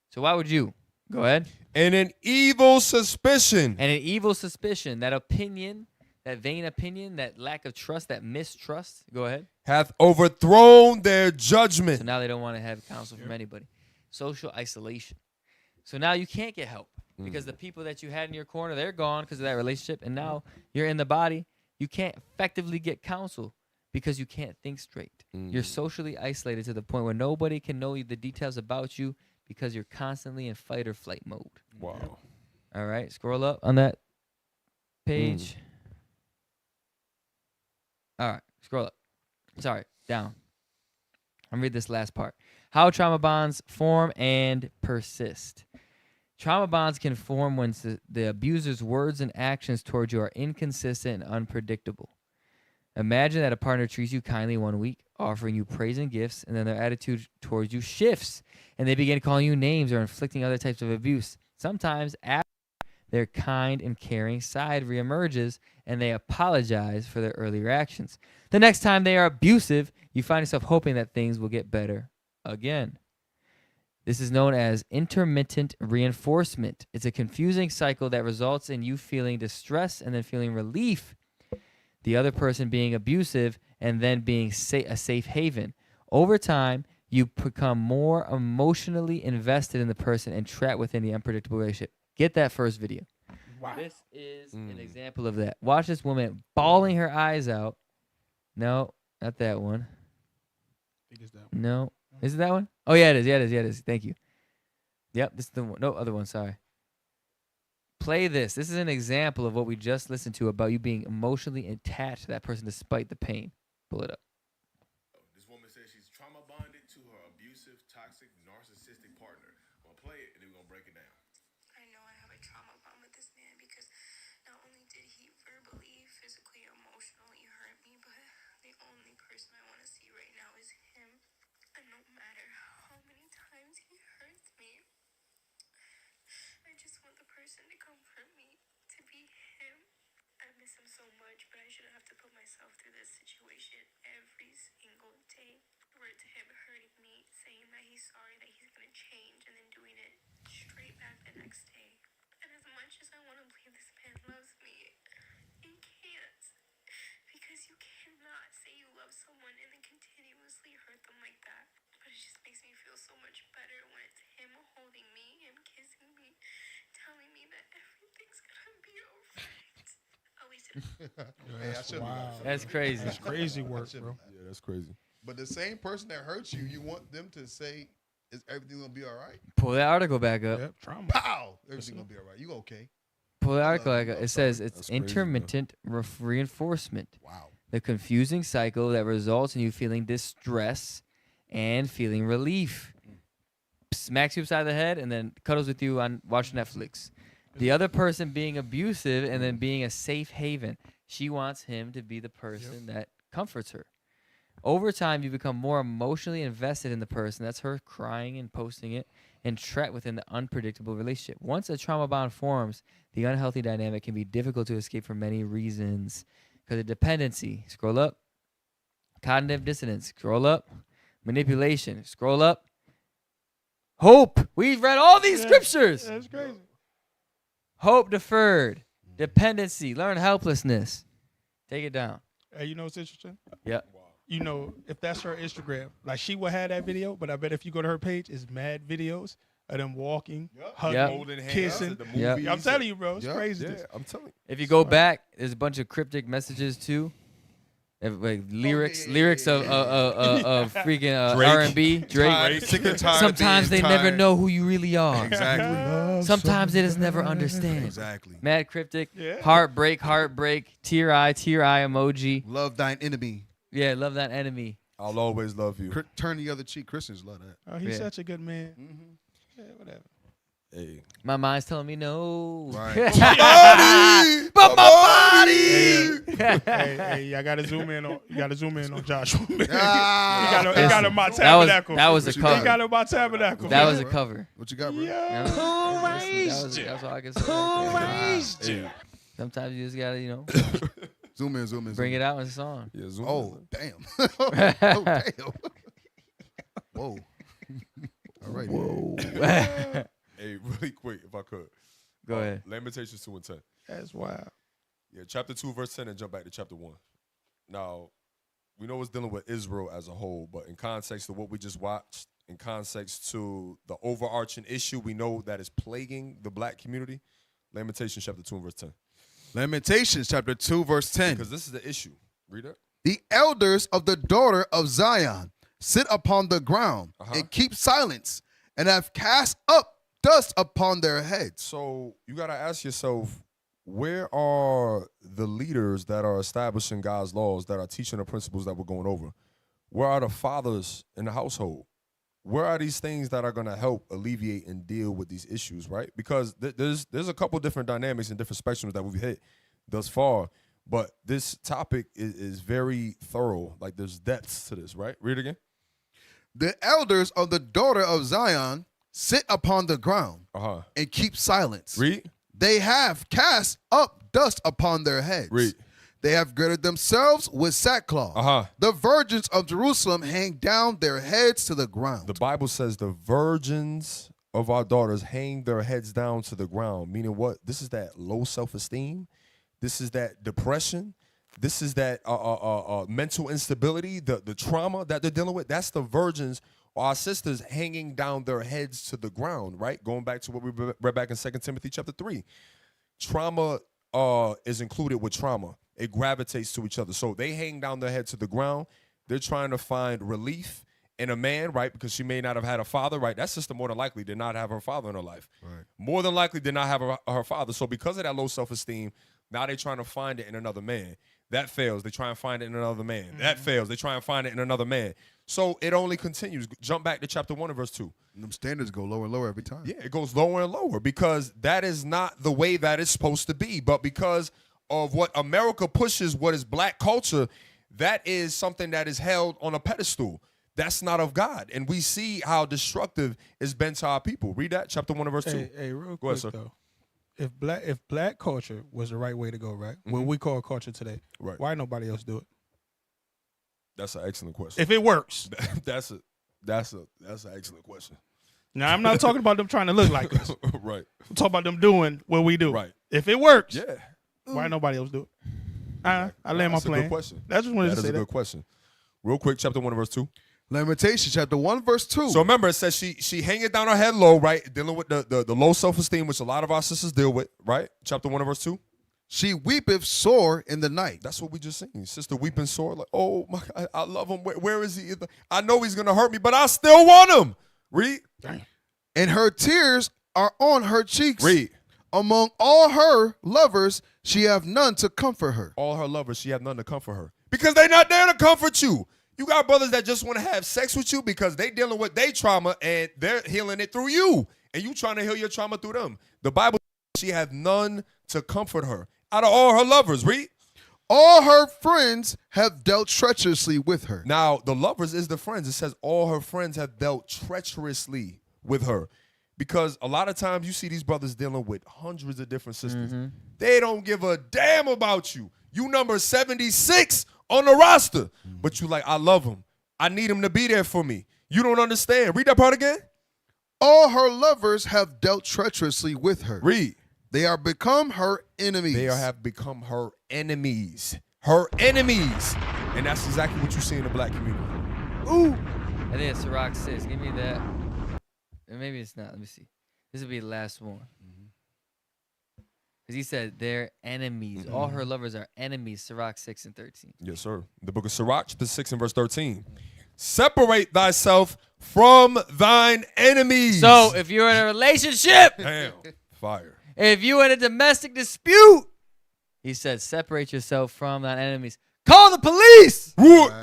So why would you? Go ahead. And an evil suspicion. That opinion, that vain opinion, that lack of trust, that mistrust. Go ahead. Hath overthrown their judgment. So now they don't want to have counsel from anybody. Social isolation. So now you can't get help because the people that you had in your corner, they're gone because of that relationship. And now you're in the body. You can't effectively get counsel because you can't think straight. You're socially isolated to the point where nobody can know the details about you because you're constantly in fight or flight mode. Wow. All right. Scroll up on that page. All right. Scroll up. Sorry. Down. I'm read this last part. How trauma bonds form and persist. Trauma bonds can form when the abuser's words and actions towards you are inconsistent and unpredictable. Imagine that a partner treats you kindly one week, offering you praise and gifts, and then their attitude towards you shifts, and they begin calling you names or inflicting other types of abuse. Sometimes after their kind and caring side reemerges, and they apologize for their earlier actions. The next time they are abusive, you find yourself hoping that things will get better again. This is known as intermittent reinforcement. It's a confusing cycle that results in you feeling distress and then feeling relief, the other person being abusive, and then being a safe haven. Over time, you become more emotionally invested in the person and trapped within the unpredictable relationship. Get that first video. Wow. This is an example of that. Watch this woman bawling her eyes out. No, not that one. I think it's that one. No. Is it that one? Oh, yeah, it is. Yeah, it is. Thank you. Yep, this is the one. No, other one. Sorry. Play this. This is an example of what we just listened to about you being emotionally attached to that person despite the pain. Pull it up. This woman says she's trauma bonded to her abusive, toxic, narcissistic partner. We'll play it and then we're going to break it down. I know I have a trauma bond with this man because not only did he verbally, physically, emotionally hurt me, but the only person I want to see right now is him. And no matter how many times he hurts me, I just want the person to comfort me, to be him. I miss him so much, but I shouldn't have to put myself through this situation every single day. Where it's him hurting me, saying that he's sorry, that he's going to change, and then doing it straight back the next day. And as much as I want to believe this man loves me, he can't. Because you cannot say you love someone and then continuously hurt them like that. But it just makes me feel so much better when it's him holding me, him kissing me, telling me that everything's gonna be alright. At least it That's crazy. That's crazy work, bro. Yeah, that's crazy. But the same person that hurts you, you want them to say Is everything gonna be all right? Pull that article back up. Yep, trauma. Pow! Everything gonna be all right. You okay? Pull the article love back you. up. I'm It says sorry. it's That's crazy, man. intermittent reinforcement. Wow. The confusing cycle that results in you feeling distress and feeling relief. Smacks you upside the head and then cuddles with you on watching Netflix. The other person being abusive and then being a safe haven. She wants him to be the person that comforts her. Over time, you become more emotionally invested in the person. That's her crying and posting it and trapped within the unpredictable relationship. Once a trauma bond forms, the unhealthy dynamic can be difficult to escape for many reasons. Because of dependency, scroll up. Cognitive dissonance, scroll up. Manipulation, scroll up. Hope. We've read all these scriptures. That's crazy. Hope deferred. Dependency, learn helplessness. Take it down. Hey, you know what's interesting? Yeah. You know, if that's her Instagram, like she would have that video, but I bet if you go to her page, it's mad videos of them walking, hugging, Yep. Holding hands kissing. at the Yep. movies. I'm telling you, bro, it's Yep. crazy. Yeah, I'm telling you. If you go back, there's a bunch of cryptic messages too. Like lyrics of freaking Drake. R&B, Drake. Tired, sick and tired of Sometimes they being never tired. know who you really are. Exactly. Sometimes they just never understand. Exactly. Mad cryptic, Yeah. heartbreak, tear eye emoji. Love thine enemy. Yeah, love that enemy. I'll always love you. Turn the other cheek. Christians love that. Oh, he's Yeah. such a good man. Yeah, whatever. Hey. My mind's telling me no. Right. But my body. Hey, y'all gotta zoom in on. You gotta zoom in on Joshua. Man. Ah. He got him my That tabernacle. was a What you cover. He got him my tabernacle. That man. was a cover. What you got, bro? Yeah. That's all I can say. Hey. Sometimes you just gotta, Zoom in, zoom in. bring zoom it out in song. Yeah, zoom Oh, in. damn. Oh, damn. Whoa. All right. Whoa. Hey, really quick, if I could. Go ahead. Lamentations 2 and 10. That's wild. Yeah, chapter 2, verse 10, and jump back to chapter 1. Now, we know it's dealing with Israel as a whole, but in context to what we just watched, in context to the overarching issue we know that is plaguing the black community, Lamentations chapter 2 and verse 10. Lamentations chapter 2, verse 10. Because this is the issue. Read it. The elders of the daughter of Zion sit upon the ground and keep silence and have cast up dust upon their heads. So you got to ask yourself, where are the leaders that are establishing God's laws, that are teaching the principles that we're going over? Where are the fathers in the household? Where are these things that are going to help alleviate and deal with these issues, right? Because there's a couple different dynamics and different spectrums that we've hit thus far, but this topic is very thorough. Like there's depths to this, right? Read it again. The elders of the daughter of Zion sit upon the ground and keep silence. Read. They have cast up dust upon their heads. Read. They have girded themselves with sackcloth. The virgins of Jerusalem hang down their heads to the ground. The Bible says the virgins of our daughters hang their heads down to the ground. Meaning what? This is that low self-esteem. This is that depression. This is that mental instability, the trauma that they're dealing with. That's the virgins, our sisters, hanging down their heads to the ground, right? Going back to what we read back in 2 Timothy chapter 3. Trauma is included with trauma. It gravitates to each other. So they hang down their head to the ground. They're trying to find relief in a man, right? Because she may not have had a father, right? That sister more than likely did not have her father in her life. Right. More than likely did not have her father. So because of that low self-esteem, now they're trying to find it in another man. That fails. They try and find it in another man. That fails. They try and find it in another man. So it only continues. Jump back to chapter 1 and verse 2. And them standards go lower and lower every time. Yeah, it goes lower and lower because that is not the way that it's supposed to be. But because of what America pushes, what is black culture, that is something that is held on a pedestal. That's not of God. And we see how destructive it's been to our people. Read that, chapter 1 and verse 2. Hey, real Go ahead, quick sir. though. If black culture was the right way to go, right? What we call culture today, Right. why nobody else do it? That's an excellent question. If it works. That's an excellent question. Now I'm not talking about them trying to look like us. Right. I'm talking about them doing what we do. Right. If it works, Yeah. why nobody else do it? I land my That's a plane. good question. That's just wanted That to is say a that. good question. Real quick, chapter 1 and verse 2. Lamentations chapter 1 verse 2. So remember, it says she hanging down her head low, right? Dealing with the low self-esteem, which a lot of our sisters deal with, right? Chapter 1 and verse 2. She weepeth sore in the night. That's what we just seen. Sister weeping sore, like, oh my God, I love him. Where is he? I know he's gonna hurt me, but I still want him. Read. And her tears are on her cheeks. Read. Among all her lovers, she have none to comfort her. All her lovers, she have none to comfort her. Because they not there to comfort you. You got brothers that just want to have sex with you because they dealing with their trauma and they're healing it through you. And you trying to heal your trauma through them. The Bible, she have none to comfort her. Out of all her lovers, read. All her friends have dealt treacherously with her. Now, the lovers is the friends. It says all her friends have dealt treacherously with her. Because a lot of times you see these brothers dealing with hundreds of different sisters. They don't give a damn about you. You number 76 on the roster. But you like, I love him. I need him to be there for me. You don't understand. Read that part again. All her lovers have dealt treacherously with her. Read. They are become her enemies. They have become her enemies. Her enemies. And that's exactly what you see in the black community. Ooh. I think it's Ciroc 6. Give me that. Or maybe it's not. Let me see. This will be the last one. Because he said they're enemies. All her lovers are enemies. Ciroc 6 and 13. Yes, sir. The book of Sirach, the 6 and verse 13. Separate thyself from thine enemies. So if you're in a relationship, Damn. Fire. if you're in a domestic dispute, he said separate yourself from thine enemies. Call the police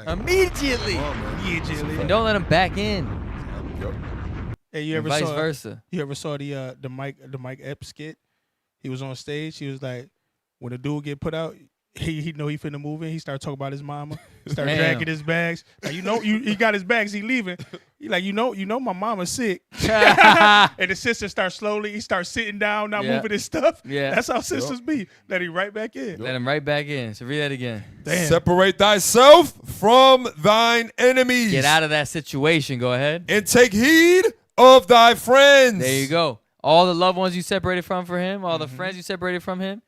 immediately. And don't let them back in. Hey, you And ever vice saw versa. You ever saw the Mike Epps skit? He was on stage. He was like, when a dude get put out, he know he finna move in. He started talking about his mama. Start dragging his bags. Like, he got his bags. He leaving. He like, you know, my mama's sick. And the sister starts slowly. He starts sitting down, not moving his stuff. Yeah. That's how sisters be. Let him right back in. Let him right back in. So read that again. Damn. Separate thyself from thine enemies. Get out of that situation. Go ahead. And take heed of thy friends. There you go. All the loved ones you separated from for him, all the friends you separated from him.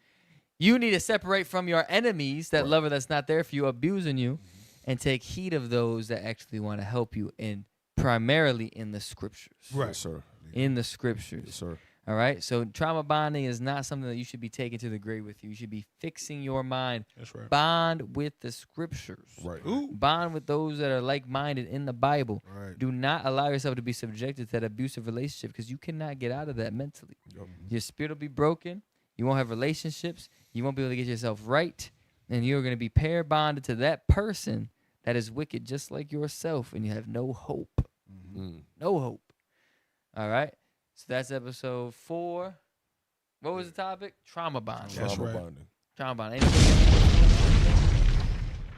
You need to separate from your enemies, that lover that's not there for you, abusing you, and take heed of those that actually want to help you, in primarily in the scriptures. Right, yes, sir. In the scriptures. Yes, sir. All right? So trauma bonding is not something that you should be taking to the grave with you. You should be fixing your mind. That's right. Bond with the scriptures. Right. Bond with those that are like-minded in the Bible. Right. Do not allow yourself to be subjected to that abusive relationship because you cannot get out of that mentally. Your spirit will be broken. You won't have relationships. You won't be able to get yourself right. And you're going to be pair bonded to that person that is wicked just like yourself. And you have no hope. No hope. All right? So that's episode 4. What was the topic? Trauma bonding. That's right. Trauma bonding.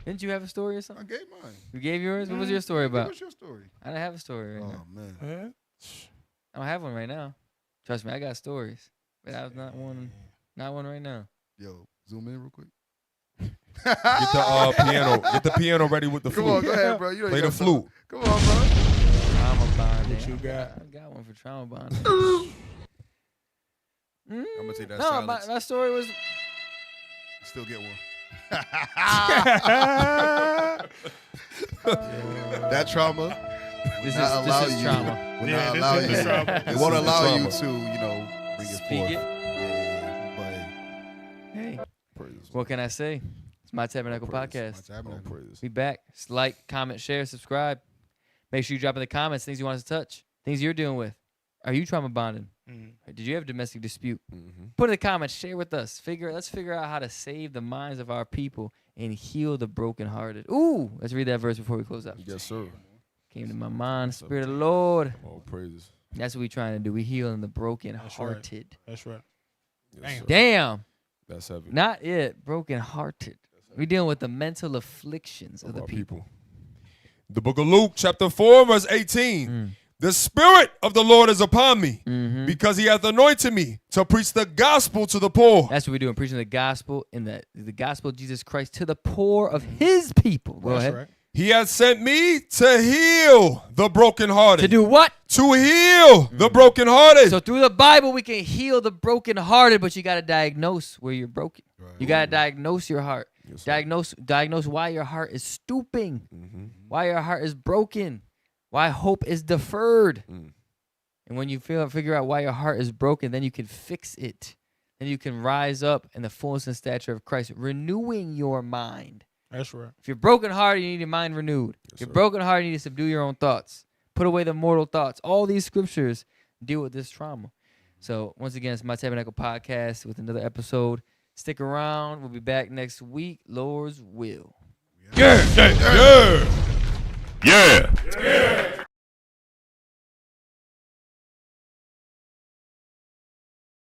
Didn't you have a story or I something? gave mine. You gave yours? What was your story about? What's your story? I don't have a story right now. Oh, man. Yeah. I don't have one right now. Trust me, I got stories. But I have not one right now. Yo, zoom in real quick. Get the piano. Get the piano ready with the flute. Come on, go ahead, bro. You know Play you the got flute. Come on, bro. Trauma bonding. What you got? I got one for trauma bonding. I'm gonna take that No, silence. my story was. Still get one. Yeah. That trauma This not allow is you. trauma. Will Yeah, not this allow is the you. trauma. It This won't is the allow you trauma. to, bring it Speak forth. it. Yeah. But Hey, Praise. what can I say? It's my Tabernacle Praise. Podcast. my tabernacle. Praise. We back. Just like, comment, share, subscribe. Make sure you drop in the comments things you want us to touch, things you're dealing with. Are you trauma bonding? Did you have a domestic dispute? Put in the comments. Share with us. Let's figure out how to save the minds of our people and heal the brokenhearted. Ooh, let's read that verse before we close out. Yes, sir. Came to my mind, Spirit of the Lord. All praises. That's what we trying to do. We healing the brokenhearted. That's right. Yes, sir. Damn, That's heavy. not it. Brokenhearted. We dealing with the mental afflictions of the our people. The book of Luke, chapter 4, verse 18. The Spirit of the Lord is upon me because he hath anointed me to preach the gospel to the poor. That's what we're doing, preaching the gospel in the gospel of Jesus Christ to the poor of his people. Go ahead. Right. He hath sent me to heal the brokenhearted. To do what? To heal the brokenhearted. So through the Bible, we can heal the brokenhearted, but you got to diagnose where you're broken. Right. You got to diagnose your heart. Yes, sir. Diagnose why your heart is stooping, why your heart is broken, why hope is deferred. And when you figure out why your heart is broken, then you can fix it. Then you can rise up in the fullness and stature of Christ, renewing your mind. That's right. If you're brokenhearted, you need your mind renewed. If you're sir. brokenhearted, you need to subdue your own thoughts. Put away the mortal thoughts. All these scriptures deal with this trauma. So once again, it's My Tabernacle Podcast with another episode. Stick around. We'll be back next week. Lord's will. Yeah. Yeah.